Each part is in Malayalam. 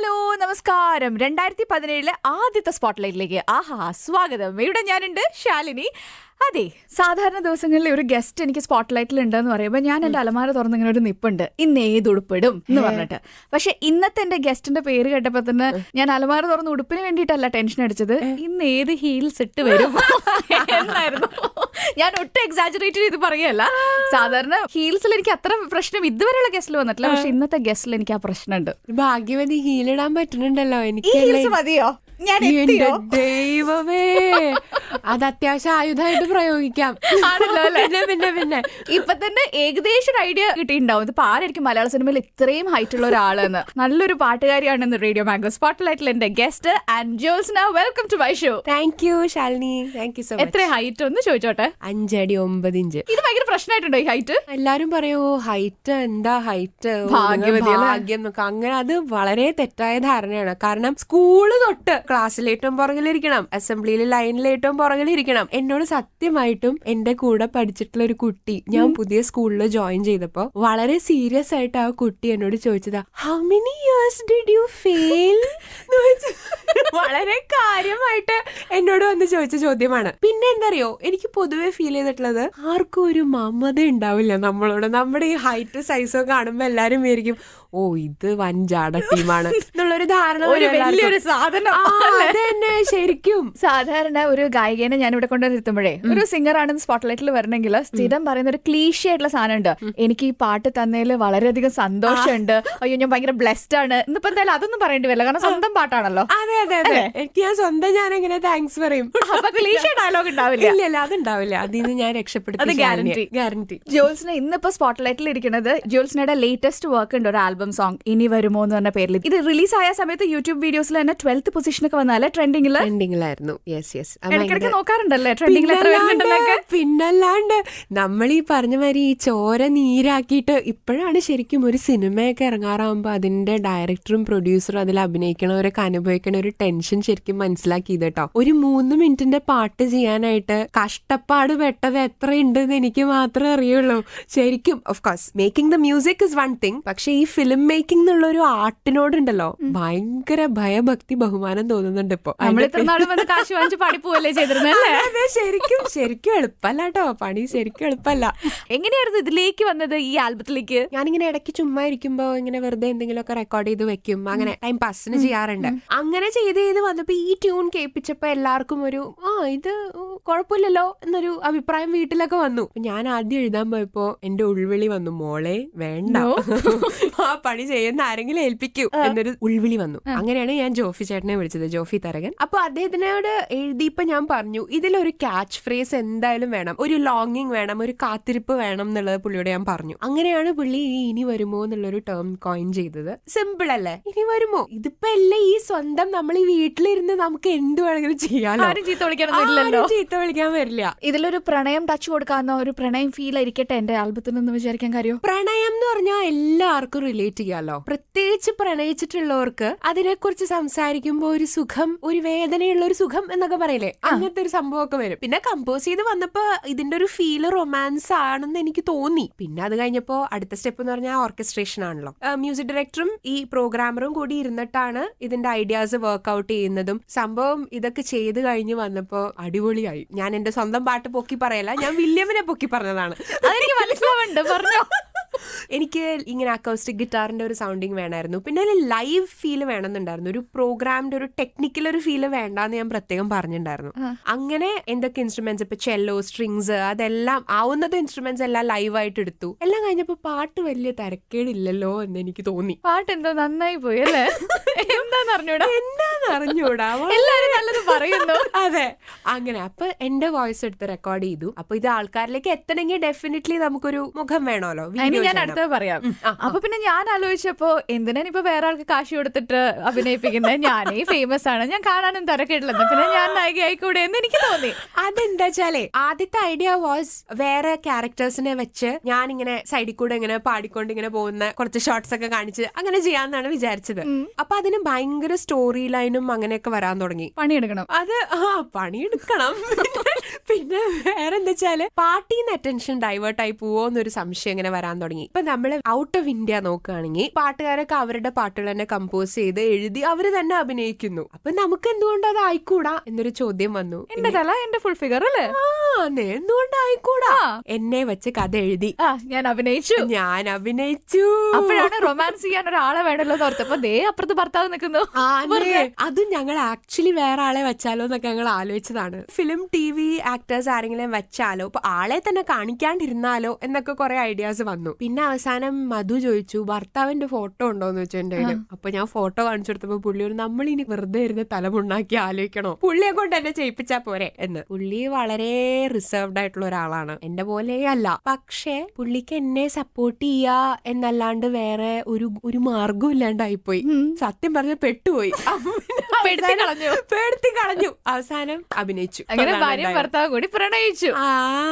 ഹലോ നമസ്കാരം. 2017 ആദ്യത്തെ സ്പോട്ട്ലൈറ്റിലേക്ക് സ്വാഗതം. ഇവിടെ ഞാനുണ്ട് ശാലിനി. അതെ, സാധാരണ ദിവസങ്ങളിൽ ഒരു ഗസ്റ്റ് എനിക്ക് സ്പോട്ട്ലൈറ്റിൽ ഉണ്ടെന്ന് പറയുമ്പോൾ ഞാൻ എന്റെ അലമാര തുറന്നിങ്ങനെ ഒരു നിപ്പുണ്ട്, ഇന്ന് ഏത് ഉടുപ്പിടും എന്ന് പറഞ്ഞിട്ട്. പക്ഷെ ഇന്നത്തെ എന്റെ ഗസ്റ്റിന്റെ പേര് കേട്ടപ്പോ തന്നെ ഞാൻ അലമാര തുറന്ന് ഉടുപ്പിന് വേണ്ടിയിട്ടല്ല ടെൻഷൻ അടിച്ചത്, ഇന്ന് ഏത് ഹീൽസ് ഇട്ട് വരും എന്നായിരുന്നു. ഞാൻ ഒട്ടും എക്സാജറേറ്റ് ചെയ്ത് പറയല്ല. സാധാരണ ഹീൽസിൽ എനിക്ക് അത്ര പ്രശ്നം ഇതുവരെയുള്ള ഗസ്റ്റിൽ വന്നിട്ടില്ല, പക്ഷെ ഇന്നത്തെ ഗസ്റ്റിൽ എനിക്ക് ആ പ്രശ്നമുണ്ട്. ഭാഗ്യവതി ഹീലിടാൻ പറ്റുന്നുണ്ടല്ലോ. എനിക്ക് മതിയോ? ദൈവമേ, അത് അത്യാവശ്യം ആയുധമായിട്ട് പ്രയോഗിക്കാം. പിന്നെ ഇപ്പൊ തന്നെ ഏകദേശം ഒരു ഐഡിയ കിട്ടിയിട്ടുണ്ടാവും ഇതിപ്പോ ആരായിരിക്കും മലയാള സിനിമയിൽ ഇത്രയും ഹൈറ്റ് ഉള്ള ഒരാളെന്ന്. നല്ലൊരു പാട്ടുകാരിയാണെന്ന് റേഡിയോ മാംഗോ സ്പോട്ട്ലൈറ്റിൽ എന്റെ guest and Jyotsna. Welcome to my show. Thank you Shalini, thank you so much. എത്ര ഹൈറ്റ് ഒന്ന് ചോദിച്ചോട്ടെ? 5 അടി 9 ഇഞ്ച്. ഇത് ഭയങ്കര പ്രശ്നമായിട്ടുണ്ടോ ഈ ഹൈറ്റ്? എല്ലാരും പറയോ ഹൈറ്റ് എന്താ ഹൈറ്റ് ഭാഗ്യം എന്നൊക്കെ. അങ്ങനെ അത് വളരെ തെറ്റായ ധാരണയാണ്. കാരണം സ്കൂള് തൊട്ട് ക്ലാസ്സിൽ ഏറ്റവും പുറകിലിരിക്കണം, അസംബ്ലിയിൽ ലൈനിൽ ഏറ്റവും പുറകിലിരിക്കണം. എന്നോട് സത്യമായിട്ടും എന്റെ കൂടെ പഠിച്ചിട്ടുള്ള ഒരു കുട്ടി, ഞാൻ പുതിയ സ്കൂളിൽ ജോയിൻ ചെയ്തപ്പോ വളരെ സീരിയസ് ആയിട്ട് ആ കുട്ടി എന്നോട് ചോദിച്ചതാ, how many years did you fail? വളരെ കാര്യമായിട്ട് എന്നോട് വന്ന് ചോദിച്ച ചോദ്യമാണ്. പിന്നെ എന്തറിയോ, എനിക്ക് പൊതുവെ ഫീൽ ചെയ്തിട്ടുള്ളത് ആർക്കും ഒരു മമത ഉണ്ടാവില്ല നമ്മളോട്. നമ്മുടെ ഈ ഹൈറ്റ് സൈസോ കാണുമ്പോ എല്ലാരും വിചാരിക്കും, ഓ ഇത് വൻജാട ടീമാണ് എന്നുള്ളൊരു ധാരണ. വലിയൊരു സാധനം തന്നെ. ശരിക്കും സാധാരണ ഒരു ഗായികനെ ഞാൻ ഇവിടെ കൊണ്ടുവരുത്തുമ്പോഴേ, ഒരു സിംഗർ ആണെന്ന് സ്പോട്ട്ലൈറ്റിൽ വരണമെങ്കിൽ സ്ഥിരം പറയുന്ന ഒരു ക്ലീഷേ ആയിട്ടുള്ള സാധനം ഉണ്ട്, എനിക്ക് ഈ പാട്ട് തന്നതിൽ വളരെയധികം സന്തോഷമുണ്ട്, അയ്യോ ഞാൻ ഭയങ്കര ബ്ലെസ്ഡ് ആണ്. ഇന്നിപ്പോ എന്തായാലും അതൊന്നും പറയേണ്ടി വരില്ല, കാരണം സ്വന്തം പാട്ടാണല്ലോ. അതെ അതെ അതെ, എനിക്ക് ഞാൻ സ്വന്തം ഞാനെങ്ങനെ താങ്ക്സ് പറയും. അപ്പൊ ക്ലീഷേ ഡയലോഗ് ഉണ്ടാവില്ല. ഇല്ല, അതുണ്ടാവില്ല. അതിന് ഞാൻ രക്ഷപ്പെടുത്തി, അത് ഗ്യാരണ്ടി. ജോത്സ്ന ഇന്നിപ്പോ സ്പോട്ട്ലൈറ്റിൽ ഇരിക്കുന്നത് ജോത്സ്നയുടെ ലേറ്റസ്റ്റ് വർക്ക് ഉണ്ട്, ഒരു ആൽബം സോങ് ഇനി വരുമോ എന്ന് പറഞ്ഞ പേരിൽ. ഇത് റിലീസ് ആയ സമയത്ത് യൂട്യൂബ് വീഡിയോസിൽ തന്നെ 12th പൊസിഷനൊക്കെ വന്നാലേ ട്രെൻഡിങ്ങിലായിരുന്നു. ഇടയ്ക്കിടയ്ക്ക് നോക്കാറുണ്ടല്ലേ ട്രെൻഡിങ്ങിൽ എത്ര വരുന്നുണ്ടെന്നൊക്കെ? പിന്നല്ലാണ്ട് നമ്മൾ ഈ പറഞ്ഞ മാതിരി ഈ ചോര നീരാക്കിയിട്ട് ഇപ്പോഴാണ് ശരിക്കും ഒരു സിനിമയൊക്കെ ഇറങ്ങാറാകുമ്പോ അതിന്റെ ഡയറക്ടറും പ്രൊഡ്യൂസറും അതിൽ അഭിനയിക്കണവരൊക്കെ അനുഭവിക്കണ ഒരു ടെൻഷൻ ശരിക്കും മനസ്സിലാക്കിയത് കേട്ടോ. ഒരു 3 മിനിറ്റിന്റെ പാട്ട് ചെയ്യാനായിട്ട് കഷ്ടപ്പാട് പെട്ടത് എത്രയുണ്ടെന്ന് എനിക്ക് മാത്രമേ അറിയുള്ളൂ ശരിക്കും. Of course making the music is one thing, പക്ഷെ ഈ ഫിലിം മേക്കിംഗ് എന്നുള്ള ഒരു ആർട്ടിനോടുണ്ടല്ലോ ഭയങ്കര ഭയഭക്തി ബഹുമാനം തോന്നുന്നുണ്ട് ഇപ്പൊ. ശരിക്കും എളുപ്പല്ല കേട്ടോ പണി, ശരിക്കും എളുപ്പല്ല. എങ്ങനെയായിരുന്നു ഇതിലേക്ക് വന്നത്, ഈ ആൽബത്തിലേക്ക്? ഞാനിങ്ങനെ ഇടയ്ക്ക് ചുമ്മാ ഇരിക്കുമ്പോ ഇങ്ങനെ വെറുതെ എന്തെങ്കിലുമൊക്കെ റെക്കോർഡ് ചെയ്ത് വെക്കും, അങ്ങനെ ടൈം പാസിന് ചെയ്യാറുണ്ട്. അങ്ങനെ ചെയ്ത് വന്നപ്പോ ഈ ട്യൂൺ കേൾപ്പിച്ചപ്പോ എല്ലാവർക്കും ഒരു ഇത് കുഴപ്പമില്ലല്ലോ എന്നൊരു അഭിപ്രായം വീട്ടിലൊക്കെ വന്നു. ഞാൻ ആദ്യം എഴുതാൻ പോയപ്പോ എന്റെ ഉൾവിളി വന്നു, മോളെ വേണ്ട, ആ പണി ചെയ്യുന്ന ആരെങ്കിലും ഏൽപ്പിക്കൂ എന്നൊരു ഉൾവിളി വന്നു. അങ്ങനെയാണ് ഞാൻ ജോഫി ചേട്ടനെ വിളിച്ചത്, ജോഫി തരകൻ. അപ്പൊ അദ്ദേഹത്തിനോട് എഴുതിയപ്പോ ഞാൻ പറഞ്ഞു, ഇതിലൊരു ക്യാച്ച് ഫ്രേസ് എന്തായാലും വേണം, ഒരു ലോങ്ങിങ് വേണം, ഒരു കാത്തിരിപ്പ് വേണം എന്നുള്ളത് പുള്ളിയോട് ഞാൻ പറഞ്ഞു. അങ്ങനെയാണ് പുള്ളി ഈ ഇനി വരുമോ എന്നുള്ളൊരു ടേം കോയിൻ ചെയ്തത്. സിമ്പിൾ അല്ലേ, ഇനി വരുമോ? ഇതിപ്പോ അല്ലേ ഈ സ്വന്തം നമ്മൾ ഈ വീട്ടിലിരുന്ന് നമുക്ക് എന്ത് വേണമെങ്കിലും ചെയ്യാലോ, ചീത്ത വിളിക്കാൻ വരില്ല. ഇതിലൊരു പ്രണയം ടച്ച് കൊടുക്കാവുന്ന ഒരു പ്രണയം ഫീൽ ആയിരിക്കട്ടെ എന്റെ ആൽബത്തിനെന്ന് വിചാരിക്കാൻ കാര്യം. പ്രണയം എന്ന് പറഞ്ഞാൽ എല്ലാവർക്കും റിലേറ്റ് ചെയ്യാലോ, പ്രത്യേകിച്ച് പ്രണയിച്ചിട്ടുള്ളവർക്ക് അതിനെക്കുറിച്ച് സംസാരിക്കുമ്പോ ഒരു സുഖം, ഒരു വേദനയുള്ള ഒരു സുഖം എന്നൊക്കെ പറയില്ലേ, അങ്ങനത്തെ ഒരു സംഭവമൊക്കെ വരും. പിന്നെ കമ്പോസ് ചെയ്ത് വന്നപ്പോ ഇതിന്റെ ഒരു ഫീല് റൊമാൻസ് ആണെന്ന് എനിക്ക് തോന്നി. പിന്നെ അത് കഴിഞ്ഞപ്പോ അടുത്ത സ്റ്റെപ്പ് എന്ന് പറഞ്ഞാൽ ഓർക്കസ്ട്രേഷൻ ആണല്ലോ. മ്യൂസിക് ഡയറക്ടറും ഈ പ്രോഗ്രാമറും കൂടി ഇരുന്നിട്ടാണ് ഇതിന്റെ ഐഡിയാസ് വർക്ക്ഔട്ട് ചെയ്യുന്നതും. സംഭവം ഇതൊക്കെ ചെയ്ത് കഴിഞ്ഞ് വന്നപ്പോ അടിപൊളിയായി. ഞാൻ എന്റെ സ്വന്തം പാട്ട് പൊക്കി പറയല്ല, ഞാൻ വില്യമിനെ പൊക്കി പറഞ്ഞതാണ്. അതെനിക്ക് മനസ്സിലാവുന്നുണ്ട്, പറഞ്ഞോ. എനിക്ക് ഇങ്ങനെ അക്കോസ്റ്റിക് ഗിറ്റാറിന്റെ ഒരു സൗണ്ടിങ് വേണമായിരുന്നു, പിന്നെ ഒരു ലൈവ് ഫീല് വേണമെന്നുണ്ടായിരുന്നു, ഒരു പ്രോഗ്രാമിന്റെ ഒരു ടെക്നിക്കൽ ഒരു ഫീല് വേണ്ടാന്ന് ഞാൻ പ്രത്യേകം പറഞ്ഞിട്ടുണ്ടായിരുന്നു. അങ്ങനെ എന്തൊക്കെ ഇൻസ്ട്രുമെന്റ്സ്, ഇപ്പൊ ചെല്ലോ, സ്ട്രിങ്സ്, അതെല്ലാം ആവുന്നത് ഇൻസ്ട്രുമെന്റ്സ് എല്ലാം ലൈവായിട്ട് എടുത്തു. എല്ലാം കഴിഞ്ഞപ്പോ പാട്ട് വലിയ തരക്കേടില്ലല്ലോ എന്ന് എനിക്ക് തോന്നി. പാട്ട് എന്തോ നന്നായി പോയി അല്ലേ? എന്താന്നറിഞ്ഞൂടാ, എല്ലാരും നല്ലത് പറയുന്നു. അതെ, അങ്ങനെ അപ്പൊ എന്റെ വോയിസ് എടുത്ത് റെക്കോർഡ് ചെയ്തു. അപ്പൊ ഇത് ആൾക്കാരിലേക്ക് എത്തണമെങ്കിൽ ഡെഫിനറ്റ്ലി നമുക്കൊരു മുഖം വേണമല്ലോ. ഞാൻ അടുത്തത് പറയാം. അപ്പൊ പിന്നെ ഞാൻ ആലോചിച്ചപ്പോ എന്തിനാണ് ഇപ്പൊ വേറെ ആൾക്ക് കാശ് കൊടുത്തിട്ട് അഭിനയിപ്പിക്കുന്നത്, ഞാനേ ഫേമസ് ആണ്, ഞാൻ കാണാനും തരക്കേടില്ലെന്ന്, പിന്നെ ഞാൻ നായിക ആയിക്കൂടെ എന്ന് എനിക്ക് തോന്നി. അതെന്താ വെച്ചാലേ ആദ്യത്തെ ഐഡിയ വാസ് വേറെ ക്യാരക്ടേഴ്സിനെ വെച്ച് ഞാനിങ്ങനെ സൈഡിൽ കൂടെ ഇങ്ങനെ പാടിക്കൊണ്ട് ഇങ്ങനെ പോകുന്ന കുറച്ച് ഷോർട്സ് ഒക്കെ കാണിച്ച് അങ്ങനെ ചെയ്യാന്നാണ് വിചാരിച്ചത്. അപ്പൊ അതിന് ഭയങ്കര സ്റ്റോറി ലൈനും അങ്ങനെയൊക്കെ വരാൻ തുടങ്ങി. പണിയെടുക്കണം, അത് പണിയെടുക്കണം. പിന്നെ വേറെന്താ വെച്ചാല് പാർട്ടിന്ന് അറ്റൻഷൻ ഡൈവേർട്ട് ആയി പോവോന്നൊരു സംശയം ഇങ്ങനെ വരാൻ തുടങ്ങി. ഇപ്പൊ നമ്മള് ഔട്ട് ഓഫ് ഇന്ത്യ നോക്കുകയാണെങ്കിൽ പാട്ടുകാരൊക്കെ അവരുടെ പാട്ടുകൾ തന്നെ കമ്പോസ് ചെയ്ത് എഴുതി അവര് തന്നെ അഭിനയിക്കുന്നു. അപ്പൊ നമുക്ക് എന്തുകൊണ്ട് അത് ആയിക്കൂടാ എന്നൊരു ചോദ്യം വന്നു. എന്റെ തല എന്റെ ഫുൾ ഫിഗർ അല്ലേ? എന്തുകൊണ്ട് ആയിക്കൂടാ? എന്നെ വെച്ച് കഥ എഴുതി, ഞാൻ അഭിനയിച്ചു. അപ്പോഴാണ് റൊമാൻസ് ചെയ്യാൻ ഒരാളെ വേണല്ലോ ഓർത്തപ്പോ ദേ അപ്പുറത്ത് ഭർത്താവ് നിൽക്കുന്നു. അതും ഞങ്ങൾ ആക്ച്വലി വേറെ ആളെ വെച്ചാലോ എന്നൊക്കെ ഞങ്ങൾ ആലോചിച്ചതാണ്. ഫിലിം TV ആക്ടേഴ്സ് ആരെങ്കിലും വെച്ചാലോ, ഇപ്പൊ ആളെ തന്നെ കാണിക്കാണ്ടിരുന്നാലോ എന്നൊക്കെ കുറെ ഐഡിയാസ് വന്നു. പിന്നെ അവസാനം മധു ചോദിച്ചു ഭർത്താവിന്റെ ഫോട്ടോ ഉണ്ടോന്ന് വെച്ചു എന്റെ കയ്യില്. അപ്പൊ ഞാൻ ഫോട്ടോ കാണിച്ചു കൊടുത്തപ്പോ പുള്ളി ഒരു നമ്മൾ ഇനി വെറുതെ ഇരുന്ന് തലമുണ്ടാക്കി ആലോചിക്കണോ, പുള്ളിയെ കൊണ്ട് എന്നെ ചെയ്യിപ്പിച്ചാ പോരെ എന്ന്. പുള്ളി വളരെ റിസർവ്ഡ് ആയിട്ടുള്ള ഒരാളാണ്, എന്റെ പോലെ അല്ല. പക്ഷെ പുള്ളിക്ക് എന്നെ സപ്പോർട്ട് ചെയ്യാ എന്നല്ലാണ്ട് വേറെ ഒരു മാർഗം ഇല്ലാണ്ടായിപ്പോയി. സത്യം പറഞ്ഞ പെട്ടുപോയി, പേടുത്തി കളഞ്ഞു. അവസാനം അഭിനയിച്ചു. അങ്ങനെ ഭാര്യയും ഭർത്താവും കൂടി പ്രണയിച്ചു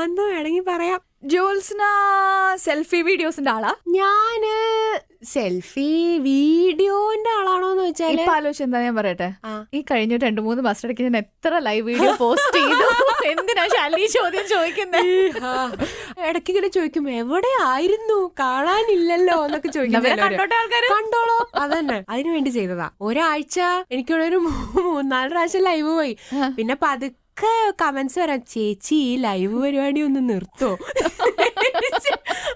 എന്ന് വേണമെങ്കിൽ പറയാം. ജോത്സ്ന സെൽഫി വീഡിയോസിന്റെ ആളാ? ഞാന് സെൽഫി വീഡിയോന്റെ ആളാണോന്ന് വെച്ചാൽ ആലോചിച്ച് എന്താ ഞാൻ പറയട്ടെ, ഈ കഴിഞ്ഞ 2-3 മാസത്തിടയ്ക്ക് ഞാൻ എത്ര ലൈവ് വീഡിയോ പോസ്റ്റ് ചെയ്തു. എന്തിനാ ശാലിനി ചോദ്യം ചോദിക്കുന്നത്? ഇടയ്ക്ക് ഇങ്ങനെ ചോദിക്കും എവിടെ ആയിരുന്നു, കാണാനില്ലല്ലോ എന്നൊക്കെ ചോദിക്കും. കണ്ടോളോ, അതന്നെ അതിനു വേണ്ടി ചെയ്തതാ. ഒരാഴ്ച എനിക്കിവിടെ ഒരു 3-4 പ്രാവശ്യം ലൈവ് പോയി. പിന്നെ കമന്റ്സ് വരാം, ചേച്ചി ഈ ലൈവ് പരിപാടി ഒന്ന് നിർത്തോ,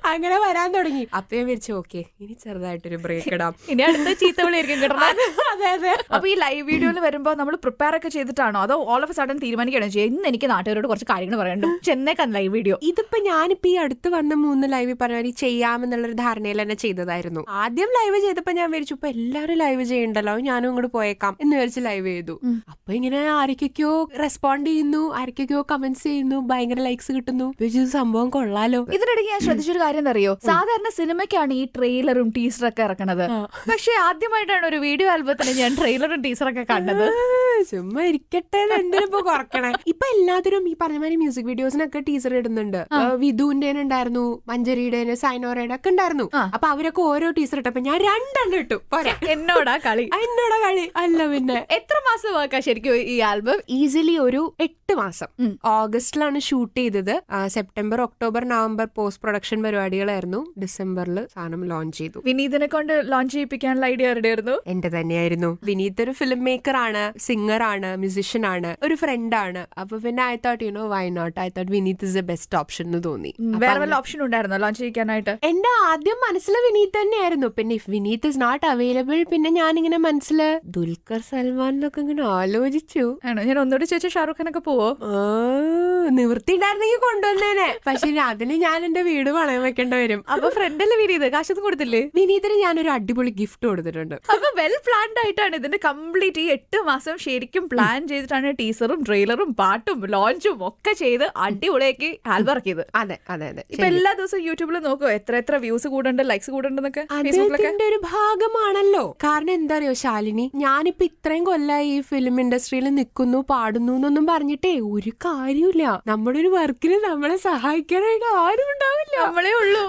അങ്ങനെ വരാൻ തുടങ്ങി. അപ്പൊ ഞാൻ വിളിച്ചു ഓക്കെ ഇനി ചെറുതായിട്ടൊരു ബ്രേക്ക് ഇടാം, ഇനി അടുത്ത ചീത്ത വിളിയായിരിക്കും കിട്ടുന്നത്. അതെ. അപ്പൊ ഈ ലൈവ് വീഡിയോയിൽ വരുമ്പോ നമ്മൾ പ്രിപ്പയർ ഒക്കെ ചെയ്തിട്ടാണോ അതോ ഓൾ ഓഫ് സഡൻ തീരുമാനിക്കണോ ചെയ്യുക ഇന്ന് എനിക്ക് നാട്ടുകാരോട് കുറച്ച് കാര്യങ്ങൾ പറയണ്ടു ചെന്നേക്കാൻ ലൈവ് വീഡിയോ? ഇതിപ്പോ ഞാനിപ്പോ ഈ അടുത്ത് വന്ന 3 ലൈവ് പറഞ്ഞ ചെയ്യാമെന്നുള്ളൊരു ധാരണയിൽ തന്നെ ചെയ്തതായിരുന്നു. ആദ്യം ലൈവ് ചെയ്തപ്പോ ഞാൻ വിചാരിച്ചു ഇപ്പൊ എല്ലാരും ലൈവ് ചെയ്യണ്ടല്ലോ, ഞാനും ഇങ്ങോട്ട് പോയേക്കാം എന്ന് വിചാരിച്ച് ലൈവ് ചെയ്തു. അപ്പൊ ഇങ്ങനെ ആരൊക്കെയോ റെസ്പോണ്ട് ചെയ്യുന്നു, ആരൊക്കെയോ കമന്റ്സ് ചെയ്യുന്നു, ഭയങ്കര ലൈക്സ് കിട്ടുന്നു. സംഭവം കൊള്ളാലോ. ഇതിനിടയ്ക്ക് ഞാൻ ശ്രദ്ധിച്ചൊരു കാര്യം എന്താ അറിയോ, സാധാരണ സിനിമയ്ക്കാണ് ഈ ട്രെയിലറും ടീസറും ഒക്കെ ഇറക്കണത്. പക്ഷെ ആദ്യമായിട്ടാണ് ഒരു വീഡിയോ ആൽബത്തിന് ഞാൻ ട്രെയിലറും ടീസറൊക്കെ കണ്ടത്. ചുമ്മാ ഇരിക്കട്ടെ, എന്തിനിപ്പോ കുറക്കണേ. ഇപ്പൊ എല്ലാത്തിനും ഈ പറഞ്ഞ മാതിരി മ്യൂസിക് വീഡിയോസിനൊക്കെ ടീസർ ഇടുന്നുണ്ട്. വിധുവിന്റെ ഉണ്ടായിരുന്നു, മഞ്ജരിയുടെ, സൈനോറയുടെ ഒക്കെ ഉണ്ടായിരുന്നു. അപ്പൊ അവരൊക്കെ ഓരോ ടീസർ ഇട്ടപ്പോ ഞാൻ 2 ഇട്ടു. പോരെ, എന്നോടാ കളി അല്ല. പിന്നെ എത്ര മാസം വാക്കാ ശരിക്കും ഈ ആൽബം? ഈസിലി ഒരു 8 മാസം. ഓഗസ്റ്റിലാണ് ഷൂട്ട് ചെയ്തത്. September, October, November post production പരിപാടികളായിരുന്നു. ഡിസംബറിൽ സാധനം ലോഞ്ച് ചെയ്തു. വിനീതിനെ കൊണ്ട് ലോഞ്ച് ചെയ്യിപ്പിക്കാനുള്ള ഐഡിയ ആയിരുന്നു? എന്റെ തന്നെയായിരുന്നു. വിനീത് ഒരു ഫിലിം മേക്കർ ആണ്, സിംഗർ ആണ്, മ്യൂസിഷ്യൻ ആണ്, ഒരു ഫ്രണ്ട് ആണ്. അപ്പൊ പിന്നെ I thought why not, I thought Vineeth is the best option എന്ന് തോന്നി. വേറെ വല്ല ഓപ്ഷൻ ഉണ്ടായിരുന്നോ ലോഞ്ച് ചെയ്യിക്കാനായിട്ട്? എന്റെ ആദ്യം മനസ്സിൽ വിനീത് തന്നെയായിരുന്നു. പിന്നെ if Vineeth is not available പിന്നെ ഞാനിങ്ങനെ മനസ്സില് ദുൽഖർ സൽമാനൊക്കെ ഇങ്ങനെ ആലോചിച്ചു. ആണോ? ഞാൻ ഒന്നുകൂടി ചോദിച്ചാൽ ഷാറുഖ് ഖാനൊക്കെ പോവോ? നിവൃത്തി ഉണ്ടായിരുന്നെങ്കിൽ കൊണ്ടുവന്നേനെ. പക്ഷെ അതിന് ഞാൻ എന്റെ വീട് പണയം വെക്കേണ്ടി വരും. അപ്പൊ ഫ്രണ്ടല്ലേ വിനീത്, കാശൊന്നും കൊടുത്തില്ലേ? വിനീതിന് ഞാനൊരു അടിപൊളി ഗിഫ്റ്റ് കൊടുത്തിട്ടുണ്ട്. അപ്പൊ വെൽ പ്ലാൻഡ് ആയിട്ടാണ് ഇതിന്റെ കംപ്ലീറ്റ് ഈ 8 മാസം ശരിക്കും പ്ലാൻ ചെയ്തിട്ടാണ് ടീസറും ട്രെയിലറും പാട്ടും ലോഞ്ചും ഒക്കെ ചെയ്ത് അടിപൊളിയാക്കി ആൽബം ഇറക്കിയത്. അതെ. ഇപ്പൊ എല്ലാ ദിവസവും യൂട്യൂബിൽ നോക്കോ എത്ര വ്യൂസ് കൂടുന്നുണ്ട്, ലൈക്സ് കൂടുന്നുണ്ടെന്നൊക്കെ? അതിന്റെ ഒരു ഭാഗമാണല്ലോ. കാരണം എന്താ അറിയോ ശാലിനി, ഞാനിപ്പോ ഇത്രയും കൊല്ലമായി ഈ ഫിലിം ഇൻഡസ്ട്രിയിൽ നിൽക്കുന്നു, പാടുന്നു എന്നൊന്നും പറഞ്ഞിട്ടേ ഒരു കാര്യമില്ല. നമ്മുടെ ഒരു വർക്കിന് നമ്മളെ സഹായിക്കാനായിട്ട് ആരും ഉണ്ടാവില്ല, നമ്മളേ ഉള്ളൂ.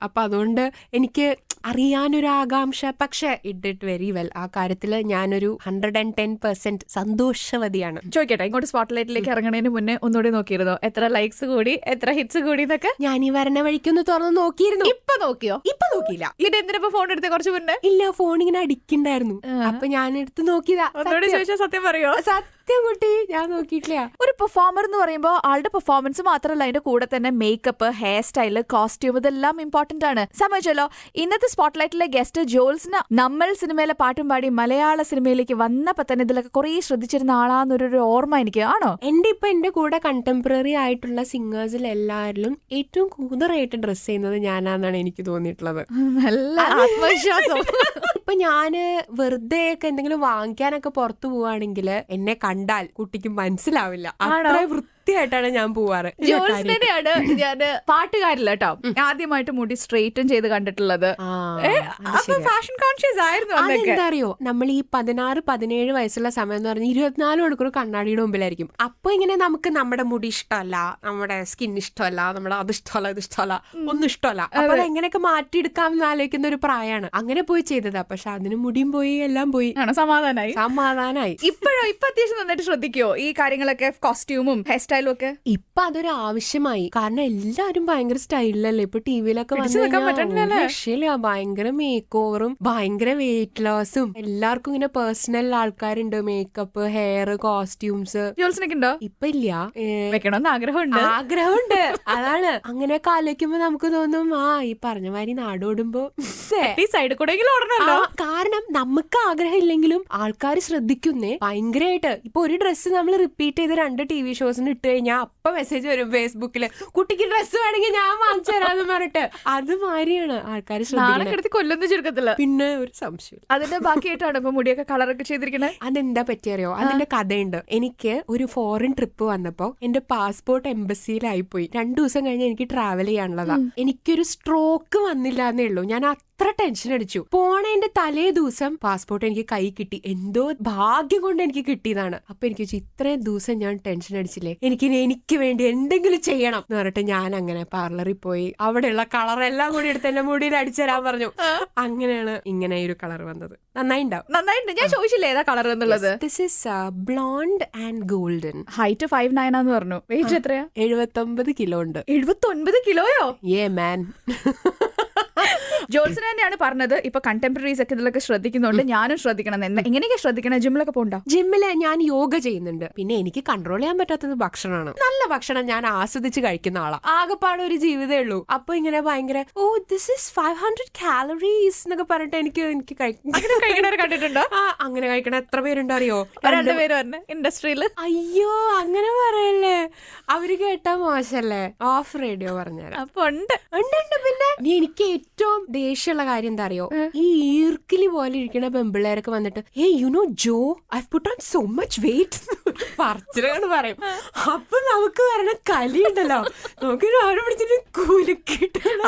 അപ്പൊ അതുകൊണ്ട് എനിക്ക് അറിയാനൊരു ആകാംക്ഷ. പക്ഷെ ഇറ്റ് ഡിഡ് വെരി വെൽ. ആ കാര്യത്തില് ഞാനൊരു 110% സന്തോഷവതിയാണ്. ചോദിക്കട്ടെ, ഇങ്ങോട്ട് സ്പോട്ട്ലൈറ്റിലേക്ക് ഇറങ്ങണതിന് മുന്നേ ഒന്നുകൂടി നോക്കിയിരുന്നോ എത്ര ലൈക്സ് കൂടി, എത്ര ഹിറ്റ്സ് കൂടി എന്നൊക്കെ? ഞാൻ ഈ വരണ വഴിക്കൊന്ന് തുറന്ന് നോക്കിയിരുന്നു. ഇപ്പൊ നോക്കിയോ? ഇപ്പൊ നോക്കിയില്ല. ഇത് എന്തിനാ ഫോൺ എടുത്തേ കുറച്ച് മുന്നേ? ഇല്ല, ഫോൺ ഇങ്ങനെ അടിക്കണ്ടായിരുന്നു. അപ്പൊ ഞാൻ എടുത്ത് നോക്കിയതാ. ചോദിച്ചാൽ സത്യം പറയോ? സത്യം കുട്ടി, ഞാൻ നോക്കിയിട്ടില്ല. ഒരു പെർഫോമർ എന്ന് പറയുമ്പോൾ ആളുടെ പെർഫോമൻസ് മാത്രമല്ല, അതിന്റെ കൂടെ തന്നെ മേക്കപ്പ്, ഹെയർ സ്റ്റൈല്, കോസ്റ്റ്യൂം ഇതെല്ലാം ഇമ്പോർട്ടന്റ് ആണ്. സംബന്ധിച്ചല്ലോ ഇന്നത്തെ സ്പോട്ട്ലൈറ്റിലെ ഗസ്റ്റ് ജോത്സ്ന നമ്മൾ സിനിമയിലെ പാട്ടും പാടി മലയാള സിനിമയിലേക്ക് വന്നപ്പോ തന്നെ ഇതിലൊക്കെ കുറെ ശ്രദ്ധിച്ചിരുന്ന ആളാന്നൊരു ഓർമ്മ എനിക്ക്. ആണോ? എന്റെ കൂടെ കണ്ടംപററി ആയിട്ടുള്ള സിംഗേഴ്സിൽ എല്ലാവരിലും ഏറ്റവും കൂടുതലായിട്ട് ഡ്രസ് ചെയ്യുന്നത് ഞാനാന്നാണ് എനിക്ക് തോന്നിയിട്ടുള്ളത്. നല്ല ആത്മവിശ്വാസം. ഇപ്പൊ ഞാന് വെറുതെ ഒക്കെ എന്തെങ്കിലും വാങ്ങിക്കാനൊക്കെ പുറത്തു പോവാണെങ്കിൽ എന്നെ കണ്ടാൽ കുട്ടിക്ക് മനസ്സിലാവില്ല. അത്ര വൃത്തിയായിട്ടാണ് ഞാൻ പോവാറ്. ജോത്സ്നയാണ് ഞാൻ പാട്ടുകാരില്ല കേട്ടോ ആദ്യമായിട്ട് മുടി സ്ട്രെയിറ്റൻ ചെയ്ത് കണ്ടിട്ടുള്ളത്. ഫാഷൻ കോൺഷ്യസ് ആയിരുന്നു. അതെന്താ അറിയോ, നമ്മൾ ഈ 16-17 വയസ്സുള്ള സമയം എന്ന് പറഞ്ഞാൽ 24 മണിക്കൂർ കണ്ണാടിയുടെ മുമ്പിലായിരിക്കും. അപ്പൊ ഇങ്ങനെ നമുക്ക് നമ്മുടെ മുടി ഇഷ്ടമല്ല, നമ്മുടെ സ്കിൻ ഇഷ്ടമല്ല, നമ്മുടെ അത് ഇഷ്ടമല്ല, ഇത് ഇഷ്ടമല്ല, ഒന്നും ഇഷ്ടമല്ല. അപ്പൊ അത് എങ്ങനെയൊക്കെ മാറ്റിയെടുക്കാം എന്ന് ആലോചിക്കുന്ന ഒരു പ്രായമാണ്. അങ്ങനെ പോയി ചെയ്തതാ. പക്ഷെ അതിന് മുടിയും പോയി, എല്ലാം പോയി. സമാധാനായി. ഇപ്പോഴോ ഇപ്പൊ അത്യാവശ്യം നന്നായിട്ട് ശ്രദ്ധിക്കോ ഈ കാര്യങ്ങളൊക്കെ? കോസ്റ്റ്യൂമും ഹെയർ സ്റ്റൈലും ഒക്കെ? ഇപ്പൊ അതൊരു ആവശ്യമായി, കാരണം എല്ലാരും ഭയങ്കര സ്റ്റൈലല്ലേ ഇപ്പൊ ടിവിയിലൊക്കെ രക്ഷയില്ല. ഭയങ്കര മേക്ക് ഓവറും ഭയങ്കര വെയിറ്റ് ലോസും, എല്ലാവർക്കും ഇങ്ങനെ പേഴ്സണൽ ആൾക്കാരുണ്ട്, മേക്കപ്പ്, ഹെയർ, കോസ്റ്റ്യൂംസ്. ഉണ്ടോ? ഇപ്പൊ ഇല്ല, വെക്കണമെന്ന് ആഗ്രഹമുണ്ട്. അതാണ് അങ്ങനെയൊക്കെ ആലോചിക്കുമ്പോ നമുക്ക് തോന്നും ഈ പറഞ്ഞ മാതിരി നാടോടുമ്പോ സൈഡ് കൂടെ. കാരണം നമുക്ക് ആഗ്രഹം ഇല്ലെങ്കിലും ആൾക്കാർ ശ്രദ്ധിക്കുന്നേ ഭയങ്കരമായിട്ട്. ഇപ്പൊ ഒരു ഡ്രസ്സ് നമ്മൾ റിപ്പീറ്റ് ചെയ്ത് 2 TV ഷോസിന് ഇട്ട് കഴിഞ്ഞാൽ അപ്പൊ മെസ്സേജ് വരും ഫേസ്ബുക്കില്, കുട്ടിക്ക് ഡ്രസ്സ് വേണമെങ്കിൽ ഞാൻ വാങ്ങിച്ചു തരാന്ന് പറഞ്ഞിട്ട്. അതുമാതിരിയാണ് ആൾക്കാർ ശ്രദ്ധിക്കുന്നത്. കൊല്ലൊന്നും ചുരുക്കത്തില്ല. പിന്നെ ഒരു സംശയം അതിന്റെ ബാക്കിയായിട്ടാണ് ഇപ്പൊ മുടിയൊക്കെ കളറൊക്കെ ചെയ്തിരിക്കുന്നത്. അതെന്താ പറ്റിയറിയോ? അതിന്റെ കഥയുണ്ട്. എനിക്ക് ഒരു ഫോറിൻ ട്രിപ്പ് വന്നപ്പോ എന്റെ പാസ്പോർട്ട് എംബസിയിലായിപ്പോയി. 2 ദിവസം കഴിഞ്ഞ് എനിക്ക് ട്രാവൽ ചെയ്യാനുള്ളതാ. എനിക്കൊരു സ്ട്രോക്ക് വന്നില്ല എന്നേ ഉള്ളൂ. ഞാൻ അത്ര ടെൻഷൻ അടിച്ചു. പോണേന്റെ തലേ ദിവസം പാസ്പോർട്ട് എനിക്ക് കൈ കിട്ടി. എന്തോ ഭാഗ്യം കൊണ്ട് എനിക്ക് കിട്ടിയതാണ്. അപ്പൊ എനിക്ക് ഇത്രയും ദിവസം ഞാൻ ടെൻഷൻ അടിച്ചില്ലേ, എനിക്ക് വേണ്ടി എന്തെങ്കിലും ചെയ്യണം എന്ന് പറഞ്ഞിട്ട് ഞാൻ അങ്ങനെ പാർലറിൽ പോയി അവിടെയുള്ള കളറെല്ലാം കൂടി എടുത്ത് എന്റെ മുടിയിൽ അടിച്ചു തരാൻ പറഞ്ഞു. അങ്ങനെയാണ് ഇങ്ങനെ ഒരു കളർ വന്നത്. നന്നായിട്ടുണ്ട്. ഞാൻ ചോദിച്ചില്ലേ ഏതാ കളർ എന്നുള്ളത്. This is blonde and golden. Height 5'9" ആന്ന് പറഞ്ഞു. വെയിറ്റ് എത്രയാ? 79 കിലോ ഉണ്ട്. 79 കിലോയോ? മാൻ. ജോൾസൺ തന്നെയാണ് പറഞ്ഞത്. ഇപ്പൊ കണ്ടംപററീസ് ഒക്കെ ഇതിലൊക്കെ ശ്രദ്ധിക്കുന്നുണ്ട്, ഞാനും ശ്രദ്ധിക്കണം. എങ്ങനെയൊക്കെ ശ്രദ്ധിക്കണം? ജിമ്മിലൊക്കെ പോകണ്ടോ? ജിമ്മില് ഞാൻ യോഗ ചെയ്യുന്നുണ്ട്. പിന്നെ എനിക്ക് കൺട്രോൾ ചെയ്യാൻ പറ്റാത്തത് ഭക്ഷണമാണ്. നല്ല ഭക്ഷണം ഞാൻ ആസ്വദിച്ച് കഴിക്കുന്ന ആളാ. ആകെപ്പാടെ ഒരു ജീവിതമേ ഉള്ളൂ. അപ്പൊ ഇങ്ങനെ ഭയങ്കര ദിസ് ഈസ് 500 കാലറീസ് എന്നൊക്കെ പറഞ്ഞിട്ട് എനിക്ക് കണ്ടിട്ടുണ്ടോ? അങ്ങനെ കഴിക്കണ എത്ര പേരുണ്ടോ അറിയോ? 2 പേര് പറഞ്ഞ ഇൻഡസ്ട്രിയില്. അയ്യോ അങ്ങനെ പറയല്ലേ, അവര് കേട്ടാ മോശല്ലേ. ഓഫ് റേഡിയോ പറഞ്ഞുതരാം. അപ്പൊ ഉണ്ട്. പിന്നെ എനിക്ക് ഏറ്റവും ദേഷ്യമുള്ള കാര്യം എന്താ അറിയോ? ഈ ഈർക്കിലി പോലെ ഇരിക്കുന്ന പെമ്പിള്ളേരൊക്കെ വന്നിട്ട് ജോ I put on so much weight പറച്ചിലാണ് പറയും. അപ്പൊ നമുക്ക് വരണ കലിയുണ്ടല്ലോ, നമുക്ക് അവരെ പിടിച്ചിട്ട് കുലുക്കിട്ടല്ല.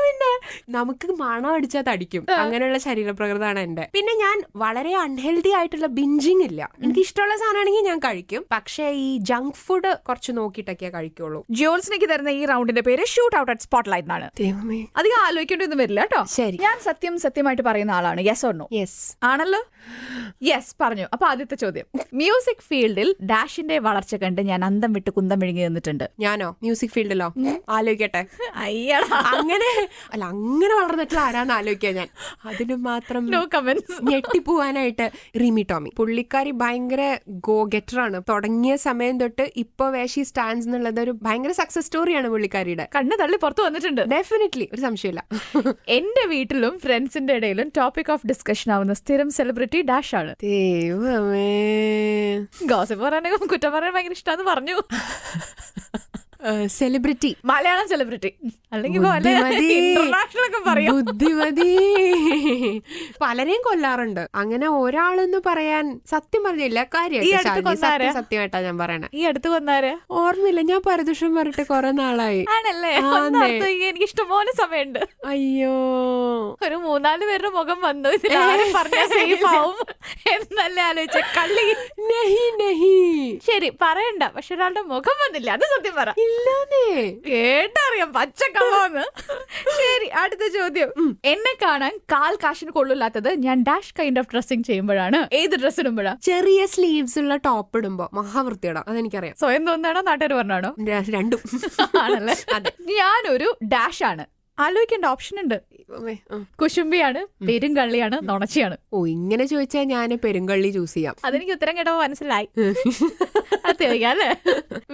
പിന്നെ നമുക്ക് മണം അടിച്ചാൽ തടിക്കും. അങ്ങനെയുള്ള ശരീരപ്രകൃതമാണ് എന്റെ. പിന്നെ ഞാൻ വളരെ അൺഹെൽത്തി ആയിട്ടുള്ള ബിഞ്ചിങ് ഇല്ല. എനിക്ക് ഇഷ്ടമുള്ള സാധനമാണെങ്കിൽ ഞാൻ കഴിക്കും. പക്ഷെ ഈ ജങ്ക് ഫുഡ് കുറച്ച് നോക്കിയിട്ടൊക്കെ കഴിക്കുള്ളൂ. ജോൾസിനേക്ക് തരുന്ന ഈ റൗണ്ടിന്റെ പേര് ഷൂട്ട് ഔട്ട് അറ്റ് സ്പോട്ട്ലൈറ്റ് ആണ്. അധികം ആലോചിക്കേണ്ടൊന്നും വരില്ല കേട്ടോ. ശരി, ഞാൻ സത്യമായിട്ട് പറയുന്ന ആളാണ്. Yes or no? യെസ് ആണല്ലോ. യെസ് പറഞ്ഞു. അപ്പൊ ആദ്യത്തെ ചോദ്യം, മ്യൂസിക് ഫീൽഡിൽ ഡാഷിന്റെ വളർച്ച കണ്ട് ഞാൻ അന്തം വിട്ട് കുന്തം വിഴുങ്ങി നിന്നിട്ടുണ്ട്. ഞാനോ? മ്യൂസിക് ഫീൽഡിലോ? ആലോചിക്കട്ടെ. അയ്യടാ, അങ്ങനെ വളർന്നിട്ടുള്ള ആരാന്ന് ആലോചിക്കാൻ ഞാൻ. അതിന് മാത്രം നോ കമന്റ്സ്. ഞെട്ടിപ്പോവാനായിട്ട് റിമി ടോമി. പുള്ളിക്കാരി ഭയങ്കര ഗോ ഗെറ്റർ ആണ്. തുടങ്ങിയ സമയം തൊട്ട് ഇപ്പൊ വേഷി സ്റ്റാൻഡ്സ് എന്നുള്ളത് ഒരു ഭയങ്കര സക്സസ് സ്റ്റോറിയാണ് പുള്ളിക്കാരിയുടെ. കണ്ണ് തള്ളി പുറത്തു വന്നിട്ടുണ്ട്. ഡെഫിനറ്റ്ലി, ഒരു സംശയമില്ല. എന്റെ വീട്ടിലും ഫ്രണ്ട്സിന്റെ ഇടയിലും ടോപ്പിക് ഓഫ് ഡിസ്കഷൻ ആവുന്ന സ്ഥിരം സെലിബ്രിറ്റി ഡാഷ് ആണ്. ഗോസിപ്പ് പറയാനൊക്കെ കുറ്റം പറയാൻ ഭയങ്കര ഇഷ്ടമാന്ന് പറഞ്ഞു. സെലിബ്രിറ്റി, മലയാളം സെലിബ്രിറ്റി അല്ലെങ്കിൽ ബുദ്ധിമതി. പലരെയും കൊല്ലാറുണ്ട്. അങ്ങനെ ഒരാളെന്ന് പറയാൻ സത്യം പറഞ്ഞില്ല. സത്യമായിട്ടാ ഞാൻ പറയണേ. ഈ അടുത്ത് കൊന്നാര് ഓർമ്മയില്ല. ഞാൻ പരദൂഷം പറഞ്ഞിട്ട് കുറെ നാളായി. ആണല്ലേ? എനിക്ക് ഇഷ്ടംപോലെ സമയമുണ്ട്. അയ്യോ, ഒരു 3-4 പേരുടെ മുഖം വന്നു. പറഞ്ഞ സേഫ് ആവും എന്നല്ലേ ആലോചിച്ച കള്ളി. ശരി പറയണ്ട, പക്ഷെ ഒരാളുടെ മുഖം വന്നില്ല. അത് സത്യം പറ. കേട്ടറിയാം പച്ചക്കള്ളാന്ന്. ശരി, അടുത്ത ചോദ്യം. എന്നെ കാണാൻ കാശിന് കൊള്ളില്ലാത്തത് ഞാൻ ഡാഷ് കൈൻഡ് ഓഫ് ഡ്രസ്സിംഗ് ചെയ്യുമ്പോഴാണ്. ഏത് ഡ്രസ് ഇടുമ്പോഴാ? ചെറിയ സ്ലീവ്സ് ഉള്ള ടോപ്പ് ഇടുമ്പോ മഹാവൃത്തിയിടാം. അതെനിക്കറിയാം. സ്വയം തോന്നാണോ നാട്ടുകാർ പറഞ്ഞാണോ? രണ്ടും ആണല്ലേ? ഞാനൊരു ഡാഷ് ആണ്. ആലോചിക്കേണ്ട ഓപ്ഷൻ ഉണ്ട്. കുശുംബിയാണ്, പെരുങ്കള്ളിയാണ്, നുണച്ചിയാണ്. ഇങ്ങനെ ചോദിച്ചാൽ ഞാൻ പെരുങ്കള്ളി ചൂസ് ചെയ്യാം. അതെനിക്ക് ഉത്തരം കേട്ടപ്പോ മനസ്സിലായി. അല്ലേ?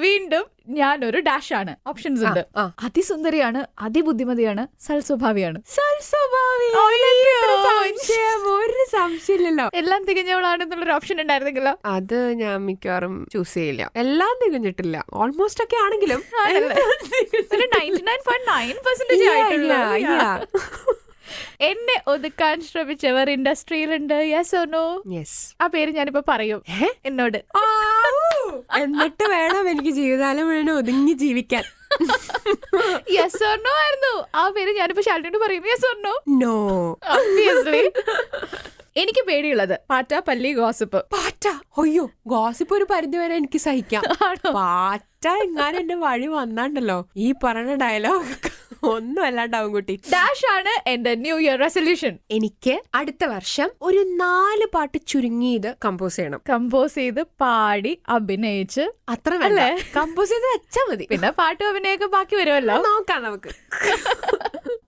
വീണ്ടും ഞാനൊരു ഡാഷ് ആണ്. ഓപ്ഷൻസ് ഉണ്ട്. അതിസുന്ദരിയാണ്, അതിബുദ്ധിമതിയാണ്, സൽസ്വഭാവിയാണ്. ഒരു സംശയമില്ലല്ലോ. എല്ലാം തികഞ്ഞവളാണെന്നുള്ളൊരു ഓപ്ഷൻ ഉണ്ടായിരുന്നെങ്കിലോ? അത് ഞാൻ മിക്കവാറും ചൂസ് ചെയ്യില്ല. എല്ലാം തികഞ്ഞിട്ടില്ല, ഓൾമോസ്റ്റ് ഒക്കെ ആണെങ്കിലും 99.9% ആയിട്ടുള്ള. എന്നെ ഒതുക്കാൻ ശ്രമിച്ചവർ ഇൻഡസ്ട്രിയിലുണ്ട്. Yes or no? യെസ്. ആ പേര് ഞാനിപ്പോ പറയും എന്നോട്. എന്നിട്ട് വേണം എനിക്ക് ജീവിതകാലം മുഴുവൻ ഒതുങ്ങി ജീവിക്കാൻ. യെസ് ഓർ നോ ആയിരുന്നു. ആ പേര് ഞാനിപ്പോ ശാലിനോട് പറയും. Yes or no? No. Obviously. എനിക്ക് പേടിയുള്ളത് പാറ്റ, പല്ലി, ഗോസിപ്പ്. പാറ്റ, അയ്യോ ഗോസിപ്പ് ഒരു പരിധി വരെ എനിക്ക് സഹിക്കാം. പാറ്റ എങ്ങാനും എന്റെ വഴി വന്നാണ്ടല്ലോ ഈ പറഞ്ഞ ഡയലോഗ് ഒന്നും അല്ലാണ്ടാവും കുട്ടി. ഡാഷ് ആണ് എന്റെ ന്യൂ ഇയർ റെസൊല്യൂഷൻ. എനിക്ക് അടുത്ത വർഷം ഒരു 4 പാട്ട് ചുരുങ്ങിയത് കമ്പോസ് ചെയ്യണം. കമ്പോസ് ചെയ്ത് പാടി അഭിനയിച്ച് അത്ര വേണ്ട, കമ്പോസ് ചെയ്ത് വെച്ചാ മതി. പിന്നെ പാട്ടും അഭിനയൊക്കെ ബാക്കി വരുമല്ലോ, നോക്കാം നമുക്ക്.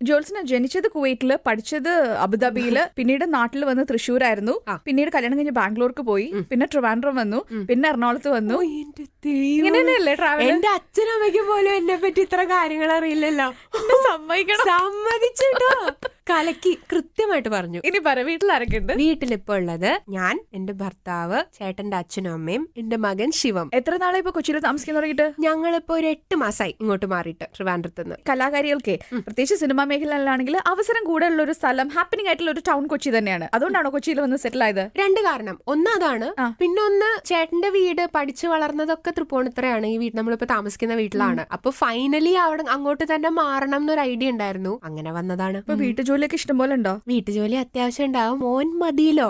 ജോൾസിന് ജനിച്ചത് കുവൈറ്റില്, പഠിച്ചത് അബുദാബിയില്, പിന്നീട് നാട്ടിൽ വന്ന് തൃശ്ശൂരായിരുന്നു, പിന്നീട് കല്യാണം കഴിഞ്ഞ് ബാംഗ്ലൂർക്ക് പോയി, പിന്നെ ട്രിവാൻഡ്രം വന്നു, പിന്നെ എറണാകുളത്ത് വന്നു. ഇങ്ങനെയല്ലേ ട്രാവൽ? എന്റെ അച്ഛനമ്മയ്ക്ക് പോലും എന്നെ പറ്റി ഇത്ര കാര്യങ്ങൾ അറിയില്ലല്ലോ. സമ്മതിച്ചിട്ടോ, കലക്കി കൃത്യമായിട്ട് പറഞ്ഞു. ഇനി പറ, വീട്ടിൽ ആരൊക്കെ ഉണ്ട്? വീട്ടിലിപ്പോ ഉള്ളത് ഞാൻ, എന്റെ ഭർത്താവ്, ചേട്ടന്റെ അച്ഛനും അമ്മയും, എന്റെ മകൻ ശിവം. എത്ര നാളെ ഇപ്പൊ കൊച്ചിയിൽ താമസിക്കാൻ തുടങ്ങിയിട്ട്? ഞങ്ങളിപ്പോ ഒരു 8 മാസമായി ഇങ്ങോട്ട് മാറിയിട്ട് ട്രിവാൻഡ്രത്ത് നിന്ന്. കലാകാരികൾക്ക് പ്രത്യേകിച്ച് സിനിമാ മേഖലയിലാണെങ്കിൽ അവസരം കൂടെ ഉള്ള ഒരു സ്ഥലം, ഹാപ്പനിങ് ആയിട്ടുള്ള ഒരു ടൗൺ കൊച്ചി തന്നെയാണ്. അതുകൊണ്ടാണോ കൊച്ചിയിൽ വന്ന് സെറ്റിൽ ആയത്? 2 കാരണം. ഒന്ന് അതാണ്, പിന്നെ ഒന്ന് ചേട്ടന്റെ വീട് പഠിച്ചു വളർന്നതൊക്കെ തൃപ്പൂണിത്തറയാണ്. ഈ വീട് നമ്മളിപ്പോ താമസിക്കുന്ന വീട്ടിലാണ്. അപ്പൊ ഫൈനലി അവിടെ അങ്ങോട്ട് തന്നെ മാറണം എന്നൊരു ഐഡിയ ഉണ്ടായിരുന്നു, അങ്ങനെ വന്നതാണ്. വീട്ടുജോലിയൊക്കെ ഇഷ്ടം പോലെ ഉണ്ടോ? വീട്ടുജോലി അത്യാവശ്യം ഉണ്ടാവും. മോൻ മതിയല്ലോ.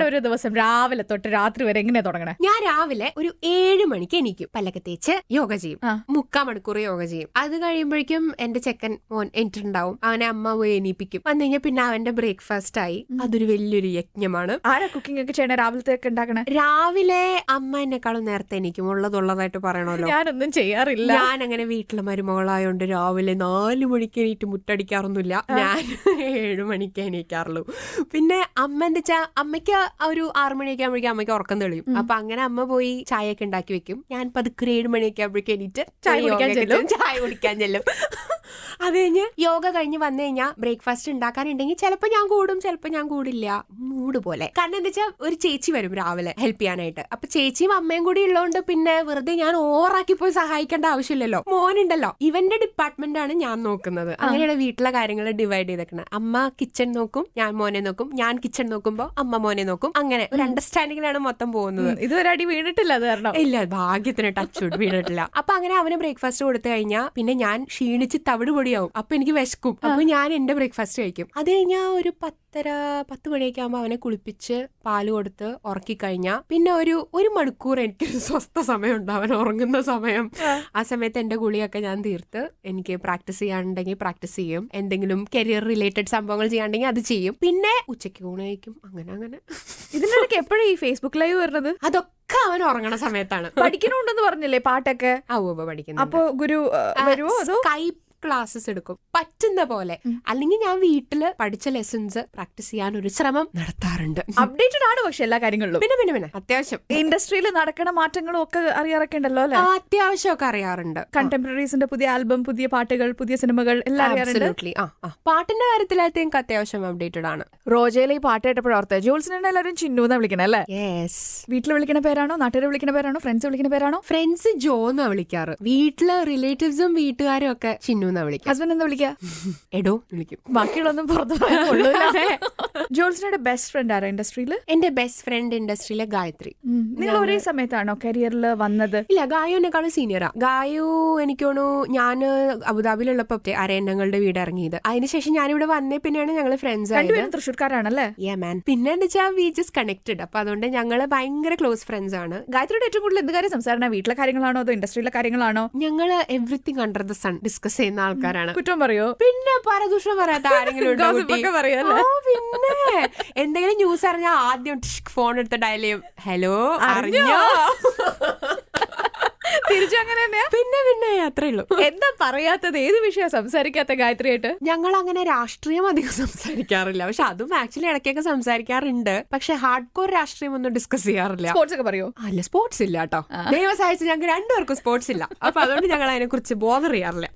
ഒരു ദിവസം രാവിലെ തൊട്ട് രാത്രി വരെ എങ്ങനെയാ തുടങ്ങണേ? ഞാൻ രാവിലെ ഒരു 7 മണിക്ക് എണീക്കും, പല്ലൊക്കെ തേച്ച് യോഗ ചെയ്യും, 3/4 മണിക്കൂർ യോഗ ചെയ്യും. അത് കഴിയുമ്പോഴേക്കും എന്റെ ചെക്കൻ മോൻ എനിട്ടുണ്ടാവും, അവനെ അമ്മ പോയി എണീപ്പിക്കും. വന്നു കഴിഞ്ഞാൽ പിന്നെ അവന്റെ ബ്രേക്ക്ഫാസ്റ്റ് ആയി. അതൊരു വലിയൊരു യജ്ഞമാണ്. ആരാ കുക്കിംഗ് ഒക്കെ ചെയ്യണേ? രാവിലത്തേക്ക് ഉണ്ടാക്കണേ? രാവിലെ അമ്മ എന്നെക്കാളും നേരത്തെ എണീക്കും, ഉള്ളതായിട്ട് പറയണല്ലോ. ഞാനൊന്നും ചെയ്യാറില്ല. ഞാൻ അങ്ങനെ വീട്ടിലെ മരുമകളായോണ്ട് രാവിലെ 4 മണിക്ക് എണീറ്റ് മുട്ടടിക്കാറൊന്നുമില്ല. ഞാൻ 7 മണിക്ക് എണീക്കാറുള്ളൂ. പിന്നെ അമ്മ എന്താ വെച്ചാ, അമ്മയ്ക്ക് ഒരു 6 മണിയൊക്കെ ആകുമ്പോഴേക്കും അമ്മയ്ക്ക് ഉറക്കം തെളിയും. അപ്പൊ അങ്ങനെ അമ്മ പോയി ചായയൊക്കെ ഉണ്ടാക്കി വെക്കും. ഞാൻ പതുക്കെ 7 മണിയൊക്കെ ആകുമ്പോഴേക്കും എണീറ്റ് ചായ കുടിക്കാൻ ചെല്ലും. അത് കഴിഞ്ഞ് യോഗ കഴിഞ്ഞ് വന്നു കഴിഞ്ഞാൽ ബ്രേക്ക്ഫാസ്റ്റ് ഉണ്ടാക്കാനുണ്ടെങ്കിൽ ചിലപ്പോൾ ഞാൻ കൂടും, ചിലപ്പോൾ ഞാൻ കൂടില്ല, മൂഡ് പോലെ. കാരണം എന്താ വെച്ചാൽ ഒരു ചേച്ചി വരും രാവിലെ ഹെൽപ്പ് ചെയ്യാനായിട്ട്. അപ്പൊ ചേച്ചിയും അമ്മയും കൂടി ഉള്ളതുകൊണ്ട് പിന്നെ വെറുതെ ഞാൻ ഓവറാക്കി പോയി സഹായിക്കേണ്ട ആവശ്യമില്ലല്ലോ. മോനുണ്ടല്ലോ, ഇവന്റെ ഡിപ്പാർട്ട്മെന്റ് ആണ് ഞാൻ നോക്കുന്നത്. അങ്ങനെയാണ് വീട്ടിലെ കാര്യങ്ങൾ ഡിവൈഡ് ചെയ്തേക്കുന്നത്. അമ്മ കിച്ചൺ നോക്കും, ഞാൻ മോനെ നോക്കും. ഞാൻ കിച്ചൺ നോക്കുമ്പോ അമ്മ മോനെ നോക്കും. അങ്ങനെ ഒരു അണ്ടർസ്റ്റാൻഡിങ്ങിലാണ് മൊത്തം പോകുന്നത്. ഇതുവരെ അടി വീണിട്ടില്ല അത് കാരണം? ഇല്ല, ഭാഗ്യത്തിന് ടച്ച് വീണിട്ടില്ല. അപ്പൊ അങ്ങനെ അവന് ബ്രേക്ക്ഫാസ്റ്റ് കൊടുത്തു കഴിഞ്ഞാൽ പിന്നെ ഞാൻ ക്ഷീണിച്ച് തവിട് പൊടിയാവും. അപ്പൊ എനിക്ക് വിശക്കും. അപ്പൊ ഞാൻ എന്റെ ബ്രേക്ക്ഫാസ്റ്റ് കഴിക്കും. അത് കഴിഞ്ഞാൽ ഒരു 10 മണിയൊക്കെ ആകുമ്പോൾ അവനെ കുളിപ്പിച്ച് പാല് കൊടുത്ത് ഉറക്കി കഴിഞ്ഞാൽ പിന്നെ ഒരു മണിക്കൂർ എനിക്കൊരു സ്വസ്ഥ സമയം ഉണ്ട്, അവൻ ഉറങ്ങുന്ന സമയം. ആ സമയത്ത് എന്റെ കുളിയൊക്കെ ഞാൻ തീർത്ത് എനിക്ക് പ്രാക്ടീസ് ചെയ്യാനുണ്ടെങ്കിൽ പ്രാക്ടീസ് ചെയ്യും, എന്തെങ്കിലും കരിയർ റിലേറ്റഡ് സംഭവങ്ങൾ ചെയ്യാനുണ്ടെങ്കിൽ അത് ചെയ്യും. പിന്നെ ഉച്ചയ്ക്ക് ഊണ് കഴിക്കും. അങ്ങനെ ഇതിനിടയ്ക്ക് എപ്പോഴും ഈ ഫേസ്ബുക്ക് ലൈവ് വരുന്നത്? അതൊക്കെ അവൻ ഉറങ്ങണ സമയത്താണ്. പഠിക്കണുണ്ടെന്ന് പറഞ്ഞില്ലേ പാട്ടൊക്കെ? പഠിക്കുന്നു. അപ്പൊ ഗുരു വരുമോ? സ്കൈപ്പ് ക്ലാസ്സസ് എടുക്കും പറ്റുന്ന പോലെ. അല്ലെങ്കിൽ ഞാൻ വീട്ടില് പഠിച്ച ലെസൺസ് പ്രാക്ടീസ് ചെയ്യാൻ ഒരു ശ്രമം നടത്താറുണ്ട്. അപ്ഡേറ്റഡ് ആണ് പക്ഷെ എല്ലാ കാര്യങ്ങളിലും. പിന്നെ അത്യാവശ്യം ഇൻഡസ്ട്രിയിൽ നടക്കുന്ന മാറ്റങ്ങളും ഒക്കെ അറിയാറൊക്കെ ഉണ്ടല്ലോ അല്ലെ? അത്യാവശ്യം ഒക്കെ അറിയാറുണ്ട്. കണ്ടംപററീസിന്റെ പുതിയ ആൽബം, പുതിയ പാട്ടുകൾ, പുതിയ സിനിമകൾ എല്ലാം അറിയാറുണ്ട്. പാട്ടിന്റെ കാര്യത്തിലകത്ത് എനിക്ക് അത്യാവശ്യം അപ്ഡേറ്റഡ് ആണ്. റോജയിലെ ഈ പാട്ട് കേട്ടപ്പോഴോർത്ത് ജോൾസിനെ എല്ലാവരും ചിന്നുന്നാ വിളിക്കണേ അല്ലേ? വീട്ടിൽ വിളിക്കുന്ന പേരാണോ, നാട്ടുകാർ വിളിക്കുന്ന പേരാണോ, ഫ്രണ്ട്സ് വിളിക്കുന്ന പേരാണോ? ഫ്രണ്ട്സ് ജോ എന്നാ വിളിക്കാറ്. വീട്ടിലെ റിലേറ്റീവ്സും വീട്ടുകാരും ഒക്കെ ചിന്നു. ഹസ്ബൻഡ് എന്താ വിളിക്കുക? എടോ വിളിക്കും. ബാക്കിയുള്ളൊന്നും പുറത്തു. ജോൾസിനോട് ബെസ്റ്റ് ഫ്രണ്ട് ആരാ ഇൻഡസ്ട്രിയിൽ? എന്റെ ബെസ്റ്റ് ഫ്രണ്ട് ഇൻഡസ്ട്രിയിലെ ഗായത്രി. നിങ്ങൾ ഒരേ സമയത്താണോ കരിയറിൽ വന്നത്? ഇല്ല, ഗായു എന്നെക്കാളും സീനിയറാ. ഗായു എനിക്ക് തോന്നുന്നു ഞാൻ അബുദാബിയിലുള്ളപ്പോ അരയന്നങ്ങളുടെ വീട് ഇറങ്ങിയത്. അതിനുശേഷം ഞാനിവിടെ വന്നേ പിന്നെയാണ് ഞങ്ങൾ ഫ്രണ്ട്സ് ആയത്. തൃശ്ശൂർക്കാരാണല്ലേ? പിന്നെ എന്താ വെച്ചാൽ വി ജസ്റ്റ് കണക്റ്റഡ്. അപ്പൊ അതുകൊണ്ട് ഞങ്ങള് ഭയങ്കര ക്ലോസ് ഫ്രണ്ട്സ് ആണ്. ഗായത്രിയുടെ ഏറ്റവും കൂടുതൽ എന്ത് കാര്യം സംസാരണ? വീട്ടിലെ കാര്യങ്ങളാണോ അതോ ഇൻഡസ്ട്രിയിലെ കാര്യങ്ങളാണോ? ഞങ്ങള് everything under the sun discuss ചെയ്യുന്ന ആൾക്കാരാണ്. കുറ്റം പറയോ? പിന്നെ പരദൂഷണം പറയാത്ത ആരെങ്കിലും പിന്നെ എന്തെങ്കിലും ന്യൂസ് അറിഞ്ഞാൽ ആദ്യം ഫോൺ എടുത്ത് ഡയൽ ചെയ്യും. ഹലോ, അറിഞ്ഞോ? തിരിച്ചു അങ്ങനെ തന്നെയാ. പിന്നെ അത്രേ ഉള്ളൂ. എന്താ പറയാത്തത്? ഏത് വിഷയം സംസാരിക്കാത്ത ഗായത്രിയായിട്ട്? ഞങ്ങൾ അങ്ങനെ രാഷ്ട്രീയം അധികം സംസാരിക്കാറില്ല. പക്ഷെ അതും ആക്ച്വലി ഇടയ്ക്കൊക്കെ സംസാരിക്കാറുണ്ട്. പക്ഷെ ഹാർഡ് കോർ രാഷ്ട്രീയം ഒന്നും ഡിസ്കസ് ചെയ്യാറില്ല. സ്പോർട്സ് ഒക്കെ പറയോ? അല്ല, സ്പോർട്സ് ഇല്ല കേട്ടോ. ദൈവം സഹായിച്ച് ഞങ്ങൾക്ക് 2 പേർക്കും സ്പോർട്സ് ഇല്ല. അപ്പൊ അതുകൊണ്ട് ഞങ്ങൾ അതിനെ കുറിച്ച് ബോധർ ചെയ്യാറില്ല.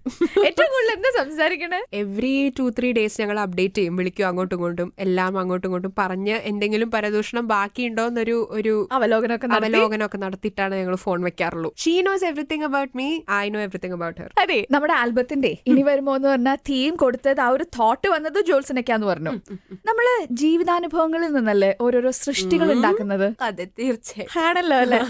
ഏറ്റവും കൂടുതൽ എന്താ സംസാരിക്കണേ? എവറി 2-3 ഡേയ്സ് ഞങ്ങൾ അപ്ഡേറ്റ് ചെയ്യും, വിളിക്കും, അങ്ങോട്ടും ഇങ്ങോട്ടും എല്ലാം അങ്ങോട്ടും ഇങ്ങോട്ടും പറഞ്ഞ് എന്തെങ്കിലും പരദൂഷണം ബാക്കിയുണ്ടോന്നൊരു അവലോകനമൊക്കെ നടത്തിയിട്ടാണ് ഞങ്ങൾ phone വെക്കാറുള്ളൂ. She knows everything about me, I know everything about her. അതെ, നമ്മുടെ ആൽബത്തിന്റെ ഇനി വരുമോ എന്ന് പറഞ്ഞ തീം കൊടുത്തത്, ആ ഒരു തോട്ട് വന്നത് ജോൾസിനൊക്കെയാന്ന് പറഞ്ഞു. നമ്മള് ജീവിതാനുഭവങ്ങളിൽ നിന്നല്ലേ ഓരോരോ സൃഷ്ടികൾ ഉണ്ടാക്കുന്നത്? അതെ, തീർച്ചയായും ആണല്ലോ അല്ലെ?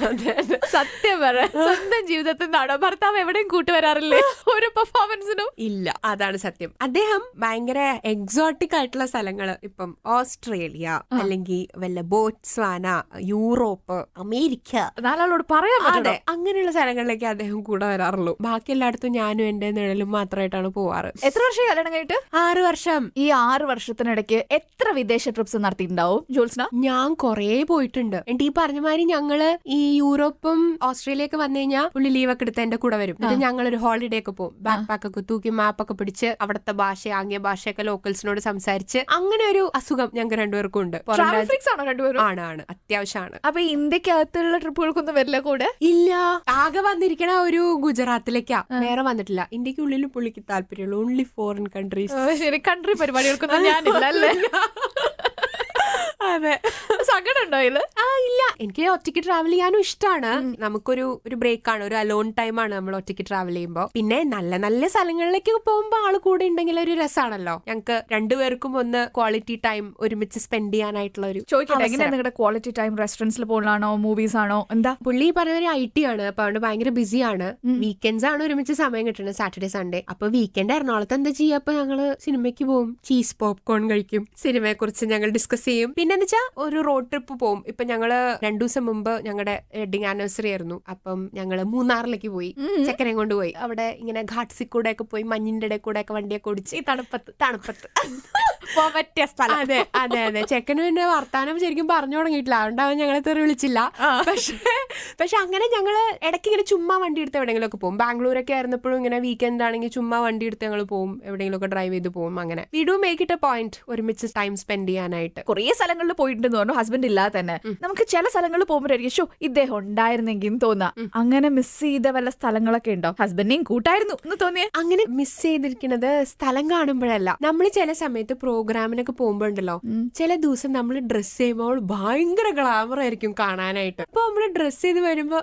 സത്യം പറ, സ്വന്തം ജീവിതത്തിൽ നിന്നാണോ? ഭർത്താവ് എവിടെയും കൂട്ടുവരാറില്ലേ ഒരു പെർഫോമൻസിനും? ഇല്ല, അതാണ് സത്യം. അദ്ദേഹം ഭയങ്കര എക്സോട്ടിക് ആയിട്ടുള്ള സ്ഥലങ്ങള്, ഇപ്പം ഓസ്ട്രേലിയ അല്ലെങ്കിൽ വല്ല ബോട്സ്വാന, യൂറോപ്പ്, അമേരിക്ക, നാലാളോട് പറയാൻ അങ്ങനെയുള്ള സ്ഥലങ്ങൾ സ്ഥലങ്ങളിലേക്ക് അദ്ദേഹം കൂടെ വരാറുള്ളൂ. ബാക്കി എല്ലായിടത്തും ഞാനും എന്റെ നിഴലും മാത്രമായിട്ടാണ് പോവാറ്. എത്ര വർഷം കല്യാണം കഴിഞ്ഞിട്ട്? 6 വർഷം. ഈ 6 വർഷത്തിനിടയ്ക്ക് എത്ര വിദേശ ട്രിപ്സ് നടത്തിയിട്ടുണ്ടാവും ജോത്സ്ന? ഞാൻ കൊറേ പോയിട്ടുണ്ട്. എന്നിട്ട് ഈ പറഞ്ഞ മാതിരി ഞങ്ങള് ഈ യൂറോപ്പും ഓസ്ട്രേലിയൊക്കെ വന്നു കഴിഞ്ഞാൽ പുള്ളി ലീവൊക്കെ എടുത്ത് എന്റെ കൂടെ വരും. എന്നിട്ട് ഞങ്ങളൊരു ഹോളിഡേ ഒക്കെ പോകും. ബാക്ക് പാക്ക് ഒക്കെ തൂക്കി മാപ്പൊക്കെ പിടിച്ച് അവിടുത്തെ ഭാഷ, ആംഗ്യ ഭാഷയൊക്കെ ലോക്കൽസിനോട് സംസാരിച്ച് അങ്ങനെ ഒരു അസുഖം ഞങ്ങൾക്ക് രണ്ടുപേർക്കും ഉണ്ട്. ആണ്, അത്യാവശ്യമാണ്. അപ്പൊ ഇന്ത്യക്കകത്തുള്ള ട്രിപ്പുകൾക്കൊന്നും വരില്ല കൂടെ? ഇല്ല, ആകെ വന്നിരിക്കണ ഒരു ഗുജറാത്തിലേക്കാ, വേറെ വന്നിട്ടില്ല. ഇന്ത്യക്കുള്ളിൽ പുള്ളിക്ക് താല്പര്യമുള്ളൂ. Only foreign countries. ശരി, കൺട്രി പരിപാടികൾക്കൊന്നും ഞാനില്ല അല്ലേ? അതെ. സങ്കടമുണ്ടോ ഇതില്? ഇല്ല, എനിക്ക് ഒറ്റയ്ക്ക് ട്രാവൽ ചെയ്യാനും ഇഷ്ടമാണ്. നമുക്കൊരു ബ്രേക്ക് ആണ്, ഒരു അലോൺ ടൈം ആണ് നമ്മൾ ഒറ്റയ്ക്ക് ട്രാവൽ ചെയ്യുമ്പോ. പിന്നെ നല്ല നല്ല സ്ഥലങ്ങളിലേക്ക് പോകുമ്പോ ആള് കൂടെ ഉണ്ടെങ്കിൽ ഒരു രസമാണല്ലോ. ഞങ്ങൾക്ക് രണ്ടുപേർക്കും ഒന്ന് ക്വാളിറ്റി ടൈം ഒരുമിച്ച് സ്പെൻഡ് ചെയ്യാനായിട്ടുള്ള ഒരു. ചോദിക്കട്ടെ, എങ്ങനെയാ നിങ്ങളുടെ ക്വാളിറ്റി ടൈം? റെസ്റ്റോറൻറ്റ്സിൽ പോകുന്നതാണോ, മൂവീസ് ആണോ, എന്താ? പുള്ളി പറഞ്ഞ IT ആണ്, അപ്പൊ അതുകൊണ്ട് ഭയങ്കര ബിസിയാണ്. വീക്കെൻഡ്സ് ആണ് ഒരുമിച്ച് സമയം കിട്ടുന്നത്, സാറ്റർഡേ സൺഡേ. അപ്പൊ വീക്കെൻഡ് എറണാകുളത്ത് എന്താ ചെയ്യാ, അപ്പൊ ഞങ്ങള് സിനിമയ്ക്ക് പോകും, ചീസ് പോപ്കോൺ കഴിക്കും, സിനിമയെ കുറിച്ച് ഞങ്ങൾ ഡിസ്കസ് ചെയ്യും. പിന്നെ ഒരു റോഡ് ട്രിപ്പ് പോകും. ഇപ്പൊ ഞങ്ങള് 2 ദിവസം മുമ്പ് ഞങ്ങളുടെ വെഡിങ് ആനിവേഴ്സറി ആയിരുന്നു. അപ്പം ഞങ്ങള് മൂന്നാറിലേക്ക് പോയി, ചെക്കനെ കൊണ്ടുപോയി. അവിടെ ഇങ്ങനെ ഘാട്ട്സിൽ കൂടെ ഒക്കെ പോയി, മഞ്ഞിന്റെ ഇടയിൽ കൂടെ ഒക്കെ വണ്ടിയൊക്കെ ഓടിച്ച് തണുപ്പത്ത് പറ്റിയ സ്ഥലം. അതെ അതെ അതെ. ചെക്കനും എന്റെ വർത്താനം ശരിക്കും പറഞ്ഞു തുടങ്ങിയിട്ടില്ല, അതുകൊണ്ട് അവൻ ഞങ്ങളെ തെറി വിളിച്ചില്ല. പക്ഷെ അങ്ങനെ ഞങ്ങള് ഇടയ്ക്ക് ഇങ്ങനെ ചുമ്മാ വണ്ടി എടുത്ത് എവിടെയെങ്കിലും ഒക്കെ പോകും. ബാംഗ്ലൂരൊക്കെ ആയിരുന്നപ്പോഴും ഇങ്ങനെ വീക്കെൻഡ് ആണെങ്കിൽ ചുമ്മാ വണ്ടി എടുത്ത് ഞങ്ങൾ പോകും, എവിടെയെങ്കിലും ഒക്കെ ഡ്രൈവ് ചെയ്ത് പോകും. അങ്ങനെ we do make it A point ഒരുമിച്ച് ടൈം സ്പെൻഡ് ചെയ്യാനായിട്ട്. കുറേ സ്ഥലങ്ങളിൽ പോയിട്ടുണ്ടെന്ന് പറഞ്ഞു, ഹസ്ബൻഡ് ഇല്ലാതെ തന്നെ. നമുക്ക് ചില സ്ഥലങ്ങളിൽ പോകുമ്പോഴായിരിക്കും ഷോ ഇദ്ദേഹം ഉണ്ടായിരുന്നെങ്കിൽ തോന്നാ. അങ്ങനെ മിസ് ചെയ്ത വല്ല സ്ഥലങ്ങളൊക്കെ ഉണ്ടോ? ഹസ്ബൻഡിനെയും കൂട്ടായിരുന്നു എന്ന് തോന്നിയേ? അങ്ങനെ മിസ് ചെയ്തിരിക്കുന്നത് സ്ഥലം കാണുമ്പോഴല്ല, നമ്മൾ ചില സമയത്ത് പ്രോഗ്രാമിനൊക്കെ പോകുമ്പോണ്ടല്ലോ, ചില ദിവസം നമ്മൾ ഡ്രസ് ചെയ്യുമ്പോൾ ഭയങ്കര ഗ്ലാമർ ആയിരിക്കും കാണാനായിട്ട്. അപ്പൊ നമ്മള് ഡ്രസ് ചെയ്ത് വരുമ്പോ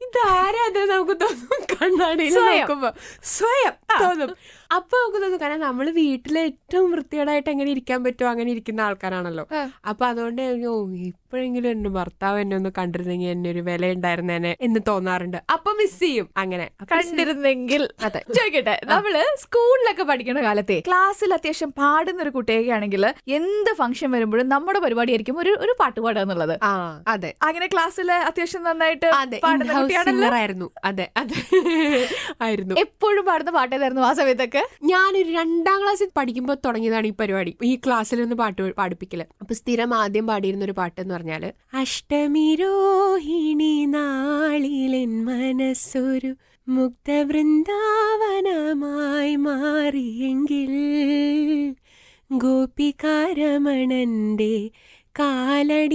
ഇതാരാ നമുക്ക് തോന്നും, കണ്ണാടിയിൽ നോക്കുമ്പോ സ്വയം തോന്നും. അപ്പൊ നമുക്ക് തോന്നും, കാരണം നമ്മള് വീട്ടിലെ ഏറ്റവും വൃത്തികേടായിട്ട് എങ്ങനെ ഇരിക്കാൻ പറ്റുമോ അങ്ങനെ ഇരിക്കുന്ന ആൾക്കാരാണല്ലോ. അപ്പൊ അതുകൊണ്ട് ഇപ്പോഴെങ്കിലും എന്റെ ഭർത്താവ് എന്നെ ഒന്ന് കണ്ടിരുന്നെങ്കിൽ എന്നെ ഒരു വില ഉണ്ടായിരുന്നേനെ എന്ന് തോന്നാറുണ്ട്. അപ്പൊ മിസ് ചെയ്യും. അങ്ങനെ കണ്ടിരുന്നെങ്കിൽ. അതെ, ചോദിക്കട്ടെ, നമ്മള് സ്കൂളിലൊക്കെ പഠിക്കുന്ന കാലത്തെ ക്ലാസ്സിൽ അത്യാവശ്യം പാടുന്ന ഒരു കുട്ടിയൊക്കെ ആണെങ്കിൽ എന്ത് ഫംഗ്ഷൻ വരുമ്പോഴും നമ്മുടെ പരിപാടി ആയിരിക്കും ഒരു പാട്ട് പാടുക എന്നുള്ളത്. അതെ, അങ്ങനെ ക്ലാസ്സില് അത്യാവശ്യം നന്നായിട്ട് പാടുന്ന കുട്ടിയാണല്ലോ. അതെ അതെ ആയിരുന്നു. എപ്പോഴും പാടുന്ന പാട്ടേതായിരുന്നു ആ സമയത്തൊക്കെ? ഞാനൊരു 2ാം ക്ലാസ്സിൽ പഠിക്കുമ്പോ തുടങ്ങിയതാണ് ഈ പരിപാടി, ഈ ക്ലാസ്സിൽ നിന്ന് പാട്ട് പാടിപ്പിക്കല്. അപ്പൊ സ്ഥിരം ആദ്യം പാടിയിരുന്ന ഒരു പാട്ട് എന്ന് പറഞ്ഞാല്, അഷ്ടമി രോഹിണി നാളിലെൻ മനസ്സൊരു മുക്തവൃന്ദാവനമായി മാറിയെങ്കിൽ ഗോപികാരമണന്റെ കാലടിപ്പൂവിരിയും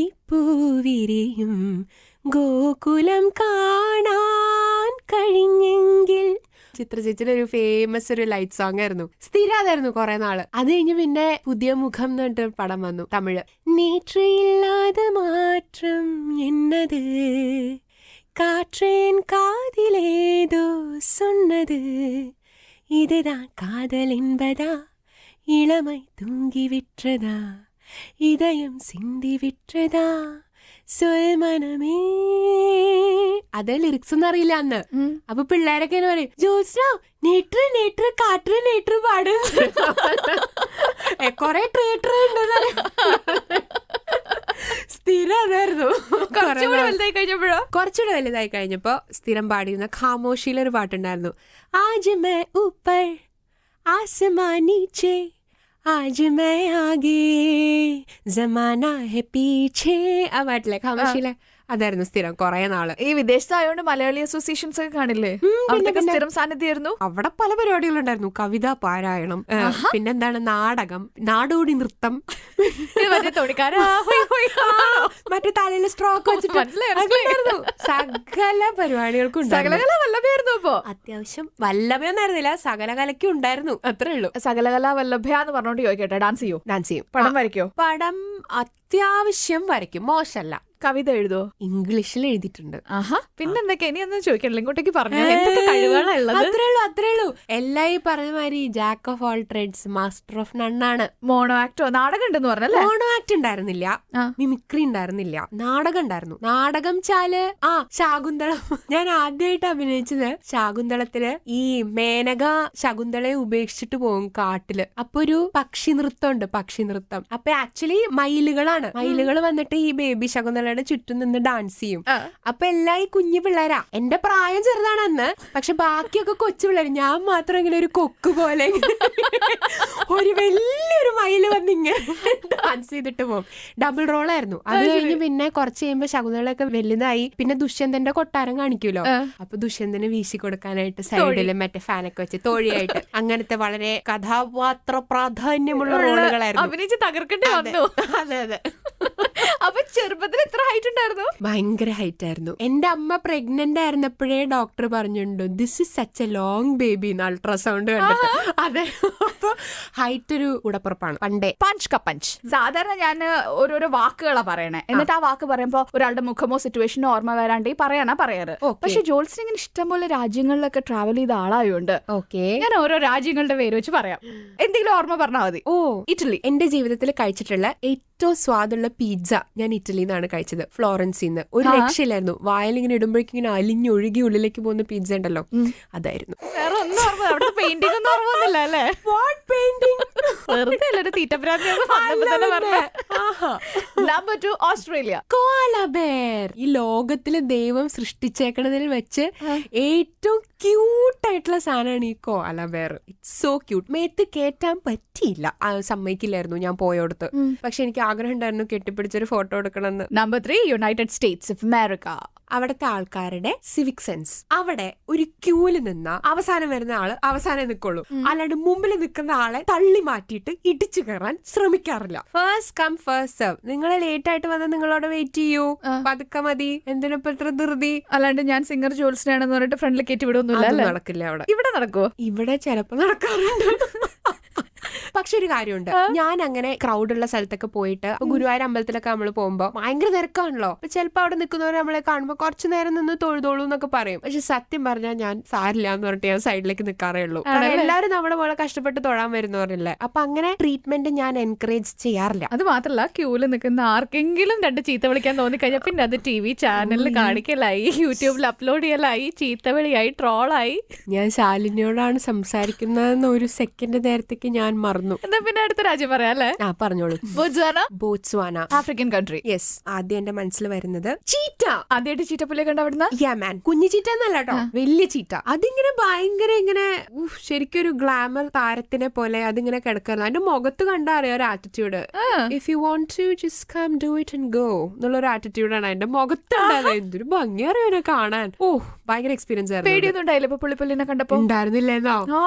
ഗോകുലം കാണാൻ കഴിഞ്ഞെങ്കിൽ. ചിത്രചേച്ചിയുടെ ഒരു ഫേമസ് ഒരു ലൈറ്റ് സോങ് ആയിരുന്നു, സ്ഥിരം അതായിരുന്നു കുറെ നാള്. അത് കഴിഞ്ഞ് പിന്നെ പുതിയ മുഖം എന്ന് പറഞ്ഞിട്ട് പടം വന്നു, തമിഴ്. നേற்று இல்லாத மாற்றம் என்னது காற்றேன் காதிலேதோ சொன்னது இதுதான் காதல் என்பதா இளமை தூங்கி விற்றதா இதயம் சிந்தி விற்றதா சொல் മനമേ. അത് ലിറിക്സ് ഒന്നും അറിയില്ല അന്ന്. അപ്പൊ പിള്ളേരൊക്കെ പറയും, ജോത്സ്ന നേട്ര് നേട്ര് കാറ്റ് നേട്ര് പാട്. കൊറേ ട്രേറ്റർ ഉണ്ട്, സ്ഥിരം അതായിരുന്നു. കുറച്ചുകൂടെ വലുതായി കഴിഞ്ഞപ്പോ സ്ഥിരം പാടിയിരുന്ന ഖാമോഷിയിലൊരു പാട്ടുണ്ടായിരുന്നു, ആജ് മേ ഊപ്പർ ആസ്മാൻ നീച്ചേ ആജ് മേ ആഗേ ജമാനാ ഹെ പീഛേ. ആ പാട്ടിലെ ഖാമോഷിയിലെ അതായിരുന്നു സ്ഥിരം കുറെ നാള്. ഈ വിദേശത്തായോണ്ട് മലയാളി അസോസിയേഷൻസ് ഒക്കെ കാണില്ലേ, സ്ഥിരം സാന്നിധ്യമായിരുന്നു. അവിടെ പല പരിപാടികളുണ്ടായിരുന്നു, കവിതാ പാരായണം, പിന്നെന്താണ് നാടകം, നാടോടി നൃത്തം, മറ്റേ തലയിൽ സ്ട്രോക്ക് വെച്ചിട്ട് സകല പരിപാടികൾക്കും അത്യാവശ്യം വല്ലഭയൊന്നായിരുന്നില്ല, സകല കലയ്ക്കും ഉണ്ടായിരുന്നു, അത്രേ ഉള്ളൂ. സകലകല വല്ലഭ എന്ന് പറഞ്ഞോണ്ട് ചോദിക്കട്ടെ, ഡാൻസ് ചെയ്യും? പടം വരയ്ക്കോ? പടം അത്യാവശ്യം വരയ്ക്കും, മോശമല്ല. കവിത എഴുതോ? ഇംഗ്ലീഷിൽ എഴുതിയിട്ടുണ്ട്. പിന്നെന്തൊക്കെ ഇനി ഒന്നും ചോദിക്കണില്ല, ഇങ്ങോട്ടേക്ക് പറഞ്ഞു. എന്തൊക്കെ കഴിവുകളുള്ളത്? അത്രേ ഉള്ളൂ. എല്ലാം ഈ പറഞ്ഞ മാതിരി jack of all trades master of നണ്ണാണ്. മോണോ ആക്ടോ? നാടകം ഉണ്ടെന്ന് പറഞ്ഞല്ലേ? മോണോ ആക്ട് ഉണ്ടായിരുന്നില്ല, മിമിക്രി ഉണ്ടായിരുന്നില്ല, നാടകം ഉണ്ടായിരുന്നു. നാടകം ചാല് ശാകുന്തളം. ഞാൻ ആദ്യമായിട്ട് അഭിനയിച്ചത് ശാകുന്തളത്തില് ഈ മേനക ശകുന്തളയെ ഉപേക്ഷിച്ചിട്ട് പോകും കാട്ടില്. അപ്പൊ ഒരു പക്ഷി നൃത്തം ഉണ്ട്, പക്ഷി നൃത്തം. അപ്പൊ ആക്ച്വലി മയിലുകളാണ്. മയിലുകൾ വന്നിട്ട് ഈ ബേബി ശകുന്തള ആളുകളുടെ ചുറ്റും നിന്ന് ഡാൻസ് ചെയ്യും. അപ്പൊ എല്ലാ ഈ കുഞ്ഞു പിള്ളേരാ. എന്റെ പ്രായം ചെറുതാണ് അന്ന്, പക്ഷെ ബാക്കിയൊക്കെ കൊച്ചു പിള്ളേർ. ഞാൻ മാത്രം ഇങ്ങനെ ഒരു കൊക്ക് പോലെ ഒരു വലിയൊരു മയില് വന്ന് ഇങ്ങനെ ഡാൻസ് ചെയ്തിട്ട് പോകും. ഡബിൾ റോളായിരുന്നു. അത് കഴിഞ്ഞ് പിന്നെ കുറച്ച് കഴിയുമ്പോ ശകുന്തളയൊക്കെ വലുതായി. പിന്നെ ദുഷ്യന്തന്റെ കൊട്ടാരം കാണിക്കൂലോ, അപ്പൊ ദുഷ്യന്തന് വീശി കൊടുക്കാനായിട്ട് സൈഡില് മറ്റേ ഫാനൊക്കെ വെച്ച് തോഴിയായിട്ട് അങ്ങനത്തെ വളരെ കഥാപാത്ര പ്രാധാന്യമുള്ള റോളുകളായിരുന്നു. അഭിനയിച്ച് തകർക്കേണ്ടി വന്നു. അതെ അതെ. അപ്പൊ ചെറുപ്പത്തിൽ എത്ര ഹൈറ്റ് ഉണ്ടായിരുന്നു? ഭയങ്കര ഹൈറ്റ് ആയിരുന്നു. എന്റെ അമ്മ പ്രഗ്നന്റ് ആയിരുന്നപ്പോഴേ ഡോക്ടർ പറഞ്ഞിട്ടുണ്ട് this is such A long baby എന്ന് അൾട്രാസൗണ്ട് കണ്ടിട്ട്. അതെ, അപ്പൊ ഹൈറ്റ് ഒരു ഉടപ്പുറപ്പാണ് പണ്ടേ. പഞ്ച് കപ്പഞ്ച്. സാധാരണ ഞാൻ ഓരോരോ വാക്കുകളാ പറയണേ, എന്നിട്ട് ആ വാക്ക് പറയുമ്പോ ഒരാളുടെ മുഖമോ സിറ്റുവേഷനോ ഓർമ്മ വരാണ്ട് പറയാനാ പറയാറ്. പക്ഷെ ജോൾസിന് ഇങ്ങനെ ഇഷ്ടംപോലെ രാജ്യങ്ങളിലൊക്കെ ട്രാവൽ ചെയ്ത ആളായോണ്ട് ഞാൻ ഓരോ രാജ്യങ്ങളുടെ പേര് വെച്ച് പറയാം. എന്തെങ്കിലും ഓർമ്മ പറഞ്ഞാൽ മതി. ഇറ്റലി. എന്റെ ജീവിതത്തിൽ കഴിച്ചിട്ടുള്ള ഏറ്റവും സ്വാദുള്ള പിസ്സ ഞാൻ ഇറ്റലിയിൽ നിന്നാണ് കഴിച്ചത്, ഫ്ലോറൻസിൽ നിന്ന്. ഒരു രക്ഷയില്ലായിരുന്നു. വായലിങ്ങനെ ഇടുമ്പോഴേക്കും ഇങ്ങനെ അലിഞ്ഞൊഴുകി ഉള്ളിലേക്ക് പോകുന്ന പിസ്സ ഉണ്ടല്ലോ, അതായിരുന്നു. വേറെ ഒന്നും ഓർമ്മ, അവിടെ പെയിന്റിംഗ് ഒന്നും ഓർമ്മ അല്ലേ? വെറുതെ തീറ്റപ്രാന്തി. Number 2 Australia. Koala bear. ഈ ലോകത്തില് ദൈവം സൃഷ്ടിച്ചേക്കണതിൽ വെച്ച് ഏറ്റവും ക്യൂട്ടായിട്ടുള്ള സാധനമാണ് ഈ koala bear. It's so cute. മേത്ത് കേറ്റാൻ പറ്റിയില്ല, സമ്മതിക്കില്ലായിരുന്നു ഞാൻ പോയോടത്ത്. പക്ഷെ എനിക്ക് ആഗ്രഹം ഉണ്ടായിരുന്നു കെട്ടിപ്പിടിച്ചൊരു ഫോട്ടോ എടുക്കണമെന്ന്. Number 3 United States of America. അവിടുത്തെ ആൾക്കാരുടെ സിവിക് സെൻസ്. അവിടെ ഒരു ക്യൂല് നിന്ന അവസാനം വരുന്ന ആള് അവസാനം നിൽക്കുള്ളൂ, അല്ലാണ്ട് മുമ്പിൽ നിൽക്കുന്ന ആളെ തള്ളി മാറ്റിയിട്ട് ഇടിച്ചു കയറാൻ ശ്രമിക്കാറില്ല. First come first serve. നിങ്ങൾ ലേറ്റ് ആയിട്ട് വന്നാൽ നിങ്ങളോട് വെയിറ്റ് ചെയ്യൂ, പതുക്കെ മതി, എന്തിനിപ്പോ ഇത്ര ധൃതി. അല്ലാണ്ട് ഞാൻ സിംഗർ ജോൾസിനാണെന്ന് പറഞ്ഞിട്ട് ഫ്രണ്ടിൽ കയറ്റി വിടുന്നില്ല. നടക്കില്ല അവിടെ. ഇവിടെ നടക്കുവോ? ഇവിടെ ചിലപ്പോ നടക്കാറുണ്ട്. പക്ഷെ ഒരു കാര്യമുണ്ട്, ഞാൻ അങ്ങനെ ക്രൗഡുള്ള സ്ഥലത്തൊക്കെ പോയിട്ട് ഗുരുവായൂർ അമ്പലത്തിലൊക്കെ നമ്മൾ പോകുമ്പോ ഭയങ്കര തിരക്കാണല്ലോ. അപ്പൊ ചിലപ്പോ അവിടെ നിൽക്കുന്നവർ നമ്മളെ കാണുമ്പോ കുറച്ചു നേരം നിന്ന് തൊഴുതോളൂ എന്നൊക്കെ പറയും. പക്ഷെ സത്യം പറഞ്ഞാൽ ഞാൻ സാരില്ല എന്ന് പറഞ്ഞിട്ട് ഞാൻ സൈഡിലേക്ക് നിൽക്കാറേ ഉള്ളൂ. എല്ലാവരും നമ്മുടെ പോലെ കഷ്ടപ്പെട്ട് തൊഴാൻ വരുന്നവരല്ലേ. അപ്പൊ അങ്ങനെ ട്രീറ്റ്മെന്റ് ഞാൻ എൻകറേജ് ചെയ്യാറില്ല. അത് മാത്രല്ല, ക്യൂല് നിൽക്കുന്ന ആർക്കെങ്കിലും 2 ചീത്ത വിളിക്കാൻ തോന്നിക്കഴിഞ്ഞാൽ പിന്നെ അത് TV ചാനലിൽ കാണിക്കലായി, യൂട്യൂബിൽ അപ്ലോഡ് ചെയ്യലായി, ചീത്തവിളിയായി, ട്രോളായി. ഞാൻ ശാലിനിയോടാണ് സംസാരിക്കുന്നതെന്ന് ഒരു സെക്കൻഡ് നേരത്തേക്ക് ഞാൻ മറന്നു. എന്നാ പിന്നെ അടുത്ത രാജ്യം പറയാം അല്ലേ? പറഞ്ഞോളൂ. Botswana, African country. യെസ്. ആദ്യം എന്റെ മനസ്സിൽ വരുന്നത് ചീറ്റ. ആദ്യമായിട്ട് ചീറ്റപ്പുലിയെ കണ്ട അവിടുന്ന്? കുഞ്ഞു ചീറ്റ എന്നല്ല കേട്ടോ, വലിയ ചീറ്റ. അതിങ്ങനെ ഭയങ്കര ഇങ്ങനെ ശരിക്കും ഒരു ഗ്ലാമർ താരത്തിനെ പോലെ അതിങ്ങനെ കിടക്കാറ്. അതിന്റെ മുഖത്ത് കണ്ടാ അറിയാം ഒരു attitude. If you want to just come do it and go എന്നുള്ളൊരു ആറ്റിറ്റ്യൂഡാണ് അതിന്റെ മുഖത്തുണ്ടായത്. എന്തൊരു ഭംഗി അറിയാനോ കാണാൻ. ഭയങ്കര എക്സ്പീരിയൻസ് ആയിരുന്നു. പേടിയൊന്നും ഉണ്ടായില്ല ഇപ്പൊ പുള്ളിപ്പുള്ളിനെ കണ്ടപ്പോ? ഉണ്ടായിരുന്നില്ലേന്നോ.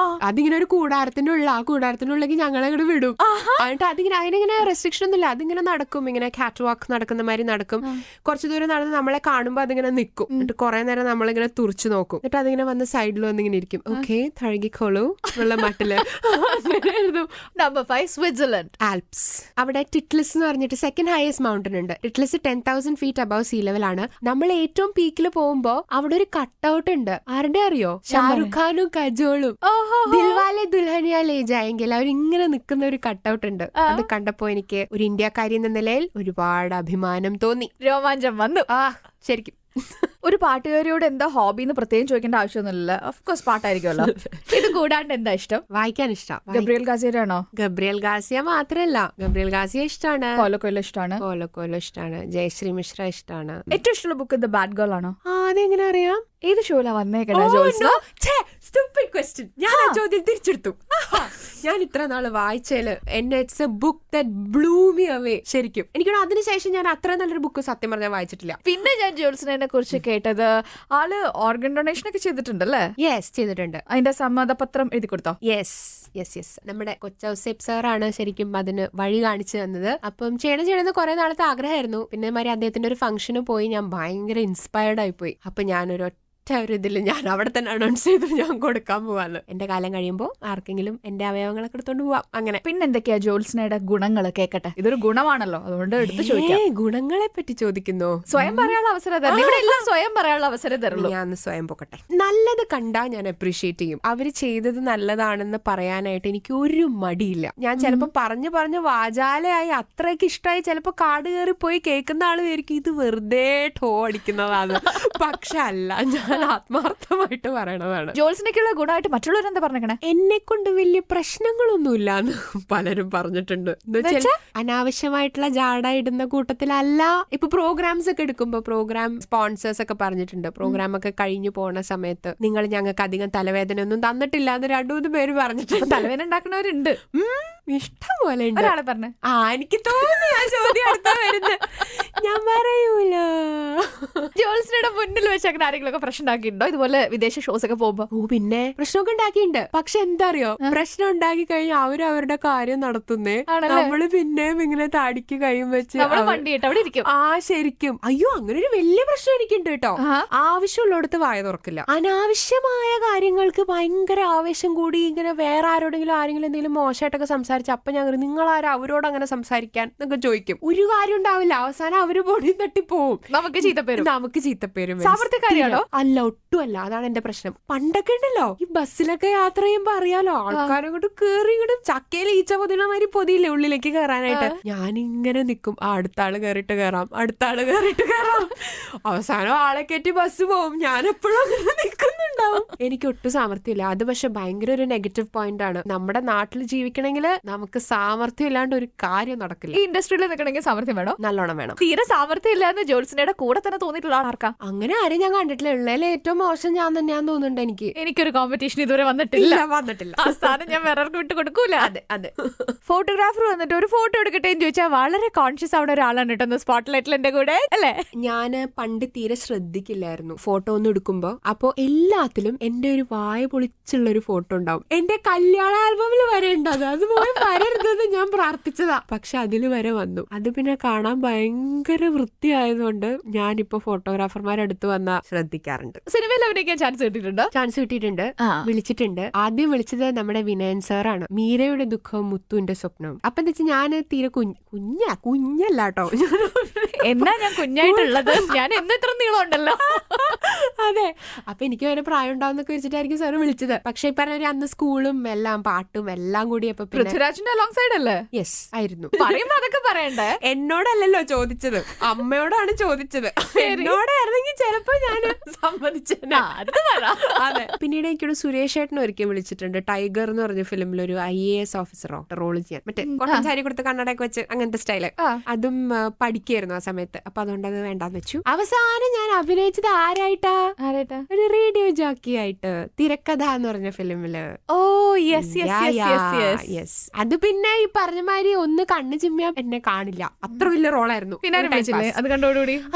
അതിങ്ങനെ ഒരു കൂടാരത്തിന്റെ ഉള്ളിൽ, ആ കൂടാരത്തിന്റെ ഉള്ളിലേക്ക് ഞങ്ങളെ അങ്ങോട്ട് വിടും. എന്നിട്ട് അതിങ്ങനെ റെസ്ട്രിക്ഷൻ ഒന്നും ഇല്ല. അതിങ്ങനെ നടക്കും, ഇങ്ങനെ കാറ്റ് വാക്ക് നടക്കുന്ന മാതിരി നടക്കും. കുറച്ചു ദൂരം നടന്ന് നമ്മളെ കാണുമ്പോ അതിങ്ങനെ നിൽക്കും. എന്നിട്ട് കുറെ നേരം നമ്മളിങ്ങനെ തുറച്ചു നോക്കും. എന്നിട്ട് അതിങ്ങനെ വന്ന് സൈഡിൽ വന്നിങ്ങനെ ഇരിക്കും. ഓക്കെ, തഴുകിക്കോളൂ എന്നുള്ള മട്ടില്. Number 5 Switzerland. ആൽപ്സ്. അവിടെ ടിറ്റ്ലിസ് എന്ന് പറഞ്ഞിട്ട് സെക്കൻഡ് ഹയസ്റ്റ് മൗണ്ടൻ ഉണ്ട്. Titlis 10,000 feet above sea level ആണ്. നമ്മൾ ഏറ്റവും പീക്കിൽ പോകുമ്പോ അവിടെ ഒരു കട്ടൗട്ട് ഉണ്ട്. ആരുടെ അറിയോ? ഷാറുഖ് ഖാനും കജോളും. ദിൽവാലെ ദുൽഹനിയ ലേ ജായെങ്കിൽ അവരിങ്ങനെ നിൽക്കുന്ന ഒരു കട്ടൗട്ട് ഉണ്ട്. അത് കണ്ടപ്പോ എനിക്ക് ഒരു ഇന്ത്യക്കാരി എന്ന നിലയിൽ ഒരുപാട് അഭിമാനം തോന്നി. രോമാഞ്ചം വന്നു. ശരിക്കും. ഒരു പാട്ടുകാരിയോട് എന്താ ഹോബി എന്ന് പ്രത്യേകം ചോദിക്കേണ്ട ആവശ്യമൊന്നുമില്ല. ഓഫ്കോഴ്സ് പാട്ടായിരിക്കുമല്ലോ. ഇത് കൂടാണ്ട് എന്താ ഇഷ്ടം? വായിക്കാൻ ഇഷ്ടം. ഗബ്രിയേൽ ഗാസിയുടെ ആണോ? ഗബ്രിയേൽ ഗാസിയ മാത്രല്ല, ഗബ്രിയേൽ ഗാസിയ ഇഷ്ടമാണ്, കോലോ കൊയ്ലോ ഇഷ്ടമാണ്, കോലോ ഇഷ്ടമാണ്, ജയശ്രീ മിശ്ര ഇഷ്ടമാണ്. ഏറ്റവും ഇഷ്ടമുള്ള ബുക്ക് ദ ബാഡ് ഗേൾ ആണോ? അതെങ്ങനെ അറിയാം? ഏത് ഷോയിലാ വന്നേക്കണേ? ഞാൻ ആ ചോദ്യം തിരിച്ചെടുത്തു. ഞാൻ ഇത്ര നാള് വായിച്ചേല് എന്നെ it's A book that blue me away. ശരിക്കും എനിക്ക് അതിനുശേഷം ഞാൻ അത്ര നല്ലൊരു ബുക്ക് സത്യം പറഞ്ഞാൽ വായിച്ചിട്ടില്ല. പിന്നെ ഞാൻ ജോൾസിനെ കുറിച്ച് കേട്ടത് ആള് ഓർഗൻ ഡൊണേഷൻ ഒക്കെ ചെയ്തിട്ടുണ്ടല്ലേ? യെസ്, ചെയ്തിട്ടുണ്ട്. അതിന്റെ സമ്മതപത്രം എഴുതി കൊടുത്തോ? യെസ്. നമ്മുടെ കൊച്ചൗസേപ്പ് സാറാണ് ശരിക്കും അതിന് വഴി കാണിച്ചു തന്നത്. അപ്പം ചെയ്യണമെന്ന് കുറെ നാളത്തെ ആഗ്രഹമായിരുന്നു. പിന്നെ മാതിരി അദ്ദേഹത്തിന്റെ ഒരു ഫംഗ്ഷന് പോയി ഞാൻ ഭയങ്കര ഇൻസ്പയർഡ് ആയി പോയി. അപ്പൊ ഞാനൊരു ഇതിൽ ഞാൻ അവിടെ തന്നെ അനൗൺസ് ചെയ്തു ഞാൻ കൊടുക്കാൻ പോവാന്ന്. എന്റെ കാലം കഴിയുമ്പോൾ ആർക്കെങ്കിലും എന്റെ അവയവങ്ങളൊക്കെ എടുത്തോണ്ട് പോവാം. അങ്ങനെ. പിന്നെ എന്തൊക്കെയാ ജോൾസിനയുടെ ഗുണങ്ങൾ കേക്കട്ടെ? ഇതൊരു ഗുണമാണല്ലോ, അതുകൊണ്ട് എടുത്ത് ചോദിക്കാം. ഗുണങ്ങളെ പറ്റി ചോദിക്കുന്നു. സ്വയം പറയാനുള്ള അവസരം തരണം. ഇവിടെ എല്ലാം സ്വയം പറയാനുള്ള അവസരം തരുള്ളൂ. ഞാൻ സ്വയം പൊക്കട്ടെ. നല്ലത് കണ്ടാ ഞാൻ അപ്രീഷിയേറ്റ് ചെയ്യും. അവര് ചെയ്തത് നല്ലതാണെന്ന് പറയാനായിട്ട് എനിക്ക് ഒരു മടിയില്ല. ഞാൻ ചിലപ്പോ പറഞ്ഞു വാചാലയായി അത്രയ്ക്ക് ഇഷ്ടമായി ചിലപ്പോ കാട് കയറി പോയി കേൾക്കുന്ന ആള് വിചാരിക്കും ഇത് വെറുതെ ഠോ അടിക്കുന്നതാണ്. പക്ഷെ അല്ല, ഞാൻ ഞാൻ ആത്മാർത്ഥമായിട്ട് പറയണതാണ്. ജോൾസിനൊക്കെയുള്ള ഗുണമായിട്ട് മറ്റുള്ളവരെന്താ പറഞ്ഞേ? എന്നെ കൊണ്ട് വലിയ പ്രശ്നങ്ങളൊന്നുമില്ല എന്ന് പലരും പറഞ്ഞിട്ടുണ്ട്. അനാവശ്യമായിട്ടുള്ള ജാട ഇടുന്ന കൂട്ടത്തിലല്ല. ഇപ്പൊ പ്രോഗ്രാംസ് ഒക്കെ എടുക്കുമ്പോ പ്രോഗ്രാം സ്പോൺസേഴ്സ് ഒക്കെ പറഞ്ഞിട്ടുണ്ട്, പ്രോഗ്രാം ഒക്കെ കഴിഞ്ഞു പോണ സമയത്ത് നിങ്ങൾ ഞങ്ങൾക്ക് അധികം തലവേദന ഒന്നും തന്നിട്ടില്ല എന്ന് 2-3 പേര് പറഞ്ഞിട്ടുണ്ട്. തലവേദന ഉണ്ടാക്കുന്നവരുണ്ട്, ഇഷ്ടം പോലെ ഉണ്ട്. ഒരാളെ പറഞ്ഞു. എനിക്ക് തോന്നി ആ ചോദ്യം അടുത്ത വരുന്നത്. ഞാൻ പറയൂല. ജോൾസിനയുടെ മുന്നിൽ വെച്ച് അങ്ങനെ ആരെങ്കിലും പ്രശ്നം ഉണ്ടാക്കിയിട്ടുണ്ടോ ഇതുപോലെ വിദേശ ഷോസ് ഒക്കെ പോകുമ്പോ? പിന്നെ പ്രശ്നമൊക്കെ ഉണ്ടാക്കിയിട്ടുണ്ട്. പക്ഷെ എന്താ അറിയോ, പ്രശ്നം ഉണ്ടാക്കി കഴിഞ്ഞാൽ അവരവരുടെ കാര്യം നടത്തുന്നേ, നമ്മള് പിന്നെയും ഇങ്ങനെ താടിക്ക് കൈയും വെച്ച് അവിടെ ഇരിക്കും. ശരിക്കും അയ്യോ അങ്ങനെ ഒരു വലിയ പ്രശ്നം എനിക്കുണ്ട് കേട്ടോ. ആവശ്യമുള്ളിടത്ത് വായ തുറക്കില്ല. അനാവശ്യമായ കാര്യങ്ങൾക്ക് ഭയങ്കര ആവേശം കൂടി ഇങ്ങനെ വേറെ ആരോടെങ്കിലും എന്തെങ്കിലും മോശമായിട്ടൊക്കെ സംസാരിച്ച അപ്പൊ ഞാൻ നിങ്ങളാരും അവരോട് അങ്ങനെ സംസാരിക്കാൻ എന്നൊക്കെ ചോദിക്കും. ഒരു കാര്യം ഉണ്ടാവില്ല, അവസാനം അവര് പൊടി തട്ടി പോവും. നമുക്ക് ചീത്തപ്പേരും. അല്ല, ഒട്ടുമല്ല. അതാണ് എന്റെ പ്രശ്നം. പണ്ടൊക്കെ ഉണ്ടല്ലോ ഈ ബസ്സിലൊക്കെ യാത്ര ചെയ്യുമ്പോ അറിയാലോ, ആൾക്കാരങ്ങോട്ട് കേറി ഇങ്ങോട്ട് ചക്കയിൽ ഈച്ച പൊതിനമാതിരി പൊതിയില്ലേ ഉള്ളിലേക്ക് കയറാനായിട്ട്. ഞാനിങ്ങനെ നിക്കും, അടുത്ത ആള് കയറിയിട്ട് കയറാം, അവസാനം ആളെ കയറ്റി ബസ് പോവും. ഞാൻ എപ്പോഴും അങ്ങനെ നിൽക്കുന്നുണ്ടാവും. എനിക്ക് ഒട്ടും സാമർത്ഥ്യമില്ല. അത് പക്ഷെ ഭയങ്കര ഒരു നെഗറ്റീവ് പോയിന്റ് ആണ്. നമ്മുടെ നാട്ടിൽ ജീവിക്കണമെങ്കിൽ നമുക്ക് സാമർത്ഥ്യം ഇല്ലാണ്ട് ഒരു കാര്യം നടക്കില്ല. ഈ ഇൻഡസ്ട്രിയിൽ നിൽക്കണമെങ്കിൽ സാമർത്ഥ്യം വേണം, നല്ലോണം വേണം. തീരെ സാമർത്ഥ്യം ഇല്ലാന്ന് ജോൾസിനയുടെ കൂടെ തന്നെ തോന്നിയിട്ടുള്ള ആർക്കാ? അങ്ങനെ ആരും ഞാൻ കണ്ടിട്ടില്ല. ഉള്ളതിൽ ഏറ്റവും മോശം ഞാൻ തന്നെയാന്ന് തോന്നുന്നുണ്ട്. എനിക്കൊരു കോമ്പറ്റീഷൻ ഇതുവരെ വന്നിട്ടില്ല. ആ സ്ഥാനം ഞാൻ വേറെ വിട്ട് കൊടുക്കൂല. അതെ. ഫോട്ടോഗ്രാഫർ വന്നിട്ട് ഒരു ഫോട്ടോ എടുക്കട്ടെ എന്ന് ചോദിച്ചാൽ വളരെ കോൺഷ്യസ് ആവുന്ന ഒരാളാണ് കേട്ടോ സ്പോട്ട്ലൈറ്റിൽ എന്റെ കൂടെ, അല്ലേ? ഞാൻ പണ്ട് തീരെ ശ്രദ്ധിക്കില്ലായിരുന്നു ഫോട്ടോ ഒന്നും എടുക്കുമ്പോ. അപ്പൊ എല്ലാത്തിലും എന്റെ ഒരു വായ പൊളിച്ചുള്ള ഒരു ഫോട്ടോ ഉണ്ടാവും. എന്റെ കല്യാണ ആൽബമിൽ വരെ ഉണ്ടാകും. അത് പോയി വരരുതെന്ന് ഞാൻ പ്രാർത്ഥിച്ചതാ. പക്ഷെ അതിൽ വരെ വന്നു. അത് പിന്നെ കാണാൻ ഭയങ്കര വൃത്തിയായതുകൊണ്ട് ഞാനിപ്പോ ഫോട്ടോഗ്രാഫർമാരടുത്ത് വന്നാ ശ്രദ്ധിക്കാറുണ്ട്. സിനിമയിൽ അഭിനയിക്കാൻ ചാൻസ് കിട്ടിയിട്ടുണ്ടോ? ചാൻസ് കിട്ടിയിട്ടുണ്ട്, വിളിച്ചിട്ടുണ്ട്. ആദ്യം വിളിച്ചത് നമ്മുടെ വിനയൻ സാറാണ്. മീരയുടെ ദുഃഖവും മുത്തുവിന്റെ സ്വപ്നവും. അപ്പൊ എന്താ വെച്ചാൽ ഞാൻ തീരെ കുഞ്ഞല്ല കേട്ടോ. എന്നാ ഞാൻ കുഞ്ഞായിട്ടുള്ളത്? ഞാൻ എത്ര നീളം ഉണ്ടല്ലോ. അതെ. അപ്പൊ എനിക്ക് വരെ പ്രായം ഉണ്ടാവുന്നൊക്കെ വെച്ചിട്ടായിരിക്കും സാറ് വിളിച്ചത്. പക്ഷെ ഈ പറഞ്ഞ അന്ന് സ്കൂളും എല്ലാം പാട്ടും എല്ലാം കൂടി അപ്പൊ പൃഥ്വിരാജിന്റെ അലോങ് സൈഡ് അല്ലേ? യെസ് ആയിരുന്നു. പറയുമ്പോ അതൊക്കെ പറയണ്ടേ? എന്നോടല്ലല്ലോ ചോദിച്ചത്, അമ്മയോടാണ് ചോദിച്ചത്. എന്നോടായിരുന്നെങ്കിൽ ചിലപ്പോ ഞാൻ സമ്മതിച്ചേനെ. അതെ. പിന്നീട് എനിക്കൊരു സുരേഷ് ഏട്ടനും ഒരിക്കൽ വിളിച്ചിട്ടുണ്ട്. ടൈഗർ എന്ന് പറഞ്ഞ ഫിലിമിൽ ഒരു IAS ഓഫീസറോ റോള് ചെയ്യാൻ, മറ്റേ കോട്ടൺ സാരി കൊടുത്ത് കണ്ണടയൊക്കെ വെച്ച് അങ്ങനത്തെ സ്റ്റൈല്. അതും പഠിക്കായിരുന്നു ആ സമയത്ത്. അപ്പൊ അതുകൊണ്ട് അത് വേണ്ടാന്ന് വെച്ചു. അവസാനം ഞാൻ അഭിനയിച്ചത് ആരായിട്ടാ? ഒരു റേഡിയോ ജോക്കി ആയിട്ട്, തിരക്കഥ എന്ന് പറഞ്ഞ ഫിലിമില്. അത് പിന്നെ ഈ പറഞ്ഞ മാതിരി ഒന്ന് കണ്ണു ചിമ്മിയാ എന്നെ കാണില്ല, അത്ര വലിയ റോളായിരുന്നു.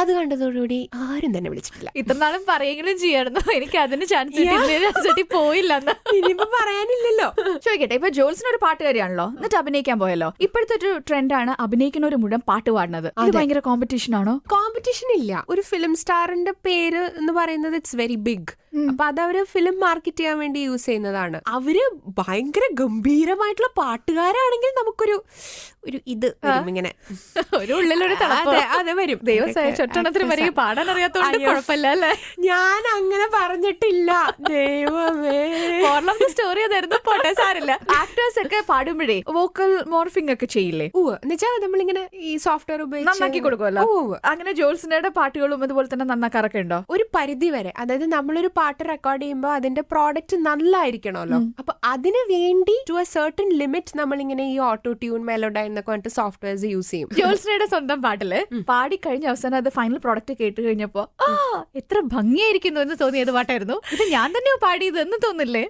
അത് കണ്ടതോടുകൂടി ആരും തന്നെ വിളിച്ചിട്ടില്ല. ഇത്രനാളും പറയെങ്കിലും ചെയ്യായിരുന്നു. എനിക്ക് അതിന് ചാൻസ് പോയില്ല. ഇനിയിപ്പോ പറയാനില്ലല്ലോ. ചോദിക്കട്ടെ, ഇപ്പൊ ജോൾസിന് ഒരു പാട്ടുകാരിയാണല്ലോ, എന്നിട്ട് അഭിനയിക്കാൻ പോയല്ലോ. ഇപ്പോഴത്തെ ഒരു ട്രെൻഡാണ് അഭിനയിക്കുന്നവര് മുഴുവൻ പാട്ട് പാടുന്നത്. അത് ഭയങ്കര കോമ്പറ്റീഷൻ ആണോ? കോമ്പറ്റീഷൻ ഇല്ല. ഒരു ഫിലിം സ്റ്റാറിന്റെ പേര് എന്ന് പറയുന്നത് ഇറ്റ്സ് വെരി ബിഗ്. അപ്പൊ അതവര് ഫിലിം മാർക്കറ്റ് ചെയ്യാൻ വേണ്ടി യൂസ് ചെയ്യുന്നതാണ്. അവര് ഭയങ്കര ഗംഭീരമായിട്ടുള്ള പാട്ടുകാരാണെങ്കിൽ നമുക്കൊരു ഇത് ഇങ്ങനെ ഒരു ഉള്ളിലൊരു അതെ വരും. ദൈവം പാടാൻ അറിയാത്തോണ്ട് കുഴപ്പമില്ല അല്ലേ? ഞാൻ അങ്ങനെ പറഞ്ഞിട്ടില്ല. ദൈവമേ, സ്റ്റോറി അതായിരുന്നു. പോട്ടെ, സാരില്ല. ആക്ടേഴ്സ് ഒക്കെ പാടുമ്പോഴേ വോക്കൽ മോർഫിംഗ് ഒക്കെ ചെയ്യില്ലേ? എന്നുവെച്ചാൽ നമ്മളിങ്ങനെ ഈ സോഫ്റ്റ്വെയർ ഉപയോഗിച്ച് നന്നാക്കി കൊടുക്കുമല്ലോ. അങ്ങനെ ജോൾസിനയുടെ പാട്ടുകളും അതുപോലെ തന്നെ നന്നാക്കാറൊക്കെ ഉണ്ടോ? ഒരു പരിധി വരെ. അതായത് നമ്മളൊരു പാട്ട് റെക്കോർഡ് ചെയ്യുമ്പോൾ അതിന്റെ പ്രോഡക്റ്റ് നല്ലതായിരിക്കണമല്ലോ. അപ്പൊ അതിന് വേണ്ടി ടു എ സർട്ടൻ ലിമിറ്റ് നമ്മളിങ്ങനെ ഈ ഓട്ടോ ട്യൂൺ മെലോഡി എന്നൊക്കെ പറഞ്ഞിട്ട് സോഫ്റ്റ്വെയർസ് യൂസ് ചെയ്യും. ജോൾസിനയുടെ സ്വന്തം പാട്ടില് പാടി കഴിഞ്ഞ അവസാനം അത് ഫൈനൽ പ്രോഡക്റ്റ് കേട്ട് കഴിഞ്ഞപ്പോ എത്ര ഭംഗിയായിരിക്കുന്നു എന്ന് തോന്നിയത് പാട്ടായിരുന്നു. ഇത് ഞാൻ തന്നെയോ പാടിയത് എന്ന് തോന്നില്ലേ?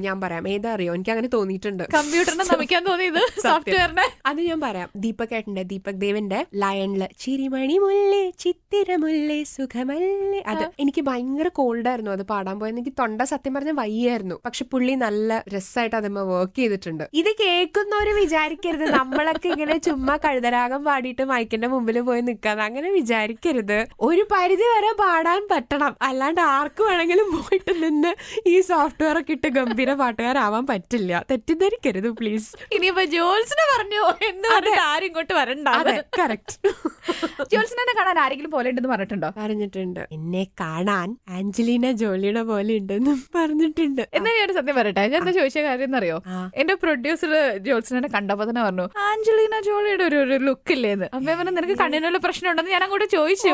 ഞാൻ പറയാം. ഏതാ അറിയോ, എനിക്ക് അങ്ങനെ തോന്നിയിട്ടുണ്ട്. കമ്പ്യൂട്ടറിനെ നമിക്കാൻ തോന്നിയത് സോഫ്റ്റ്വെയറിനെ. അത് ഞാൻ പറയാം. ദീപക് ദേവന്റെ ലയണില് ചിരിമണി മുല്ലേ ചിത്തിരമുല്ലേ സുഖമല്ലേ, അത് എനിക്ക് ഭയങ്കര കോൾഡായിരുന്നു അത് പാടാൻ പോയത്. എനിക്ക് തൊണ്ട സത്യം പറഞ്ഞ വയ്യായിരുന്നു. പക്ഷെ പുള്ളി നല്ല രസമായിട്ട് അതുമ്മ വർക്ക് ചെയ്തിട്ടുണ്ട്. ഇത് കേൾക്കുന്നവര് വിചാരിക്കരുത് നമ്മളൊക്കെ ഇങ്ങനെ ചുമ്മാ കഴുതരാഗം പാടിയിട്ട് മൈക്കിന്റെ മുമ്പിൽ പോയി നിൽക്കാതെ, അങ്ങനെ വിചാരിക്കരുത്. ഒരു പരിധി വരെ പാടാൻ പറ്റണം, അല്ലാണ്ട് ആർക്ക് വേണമെങ്കിലും പോയിട്ട് നിന്ന് ഈ സോഫ്റ്റ്വെയർ ഒക്കെ ഇട്ട് ഗംഭീര പാട്ടുകാരാവാൻ പറ്റില്ല. തെറ്റിദ്ധരിക്കരുത് പ്ലീസ്. ഇനിയിപ്പോ ജോൾസിനെ പറഞ്ഞു എന്ന് പറഞ്ഞിട്ട് ആരും ഇങ്ങോട്ട് വരണ്ട. കറക്റ്റ്. ജോൾസിനെ ജോൾസിനെ കാണാൻ ആരെങ്കിലും പോലെ ഉണ്ടെന്ന് പറഞ്ഞിട്ടുണ്ടോ? പറഞ്ഞിട്ടുണ്ട്. എന്നെ കാണാൻ ആഞ്ചലീന ജോളിയുടെ പോലെ ഉണ്ടെന്നും പറഞ്ഞിട്ടുണ്ട്. എന്നാ ഞാൻ ഒരു സത്യം പറയട്ടെ, ഞാൻ എന്താ ചോദിച്ച കാര്യം എന്നറിയോ? എന്റെ പ്രൊഡ്യൂസർ ജോൾസിനെ കണ്ടപ്പോ തന്നെ പറഞ്ഞു ആഞ്ചലീന ജോളിയുടെ ഒരു ലുക്ക് ഇല്ലേന്ന്. അമ്മ പറഞ്ഞു നിനക്ക് കണ്ണിനുള്ള പ്രശ്നം ഉണ്ടെന്ന് ഞാൻ അങ്ങോട്ട് ചോദിച്ചു.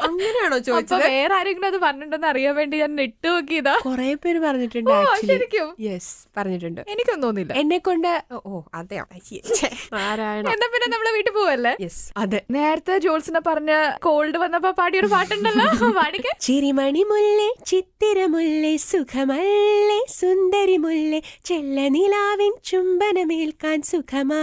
അങ്ങനെയാണോ ചോദിച്ചത്? വേറെ ആരെങ്കിലും അത് പറഞ്ഞിട്ടുണ്ടെന്ന് അറിയാൻ വേണ്ടി ഞാൻ നെറ്റ് നോക്കിയതാ. കൊറേ പേര് പറഞ്ഞിട്ടുണ്ട്. ശരിക്കും? യെസ്, പറഞ്ഞിട്ടുണ്ട്. എനിക്കൊന്നും തോന്നില്ല. എന്നെ കൊണ്ട് അതെയോ നാരായണ. എന്നാ പിന്നെ നമ്മളെ വീട്ടിൽ പോവല്ലേ? യെസ്, അതെ. നേരത്തെ ജോൾസിനെ പറഞ്ഞ കോൾഡ് വന്നപ്പോ പാടിയൊരു പാട്ടുണ്ടല്ലോ, പാടിക്ക. ചിരിമണി മുല്ലേ ചിത്തിരമുല്ലേ സുഖമല്ലേ സുന്ദരി മുല്ലേ ചെല്ല നിലാവിൻ ചുംബനമേൽക്കാൻ സുഖമാ.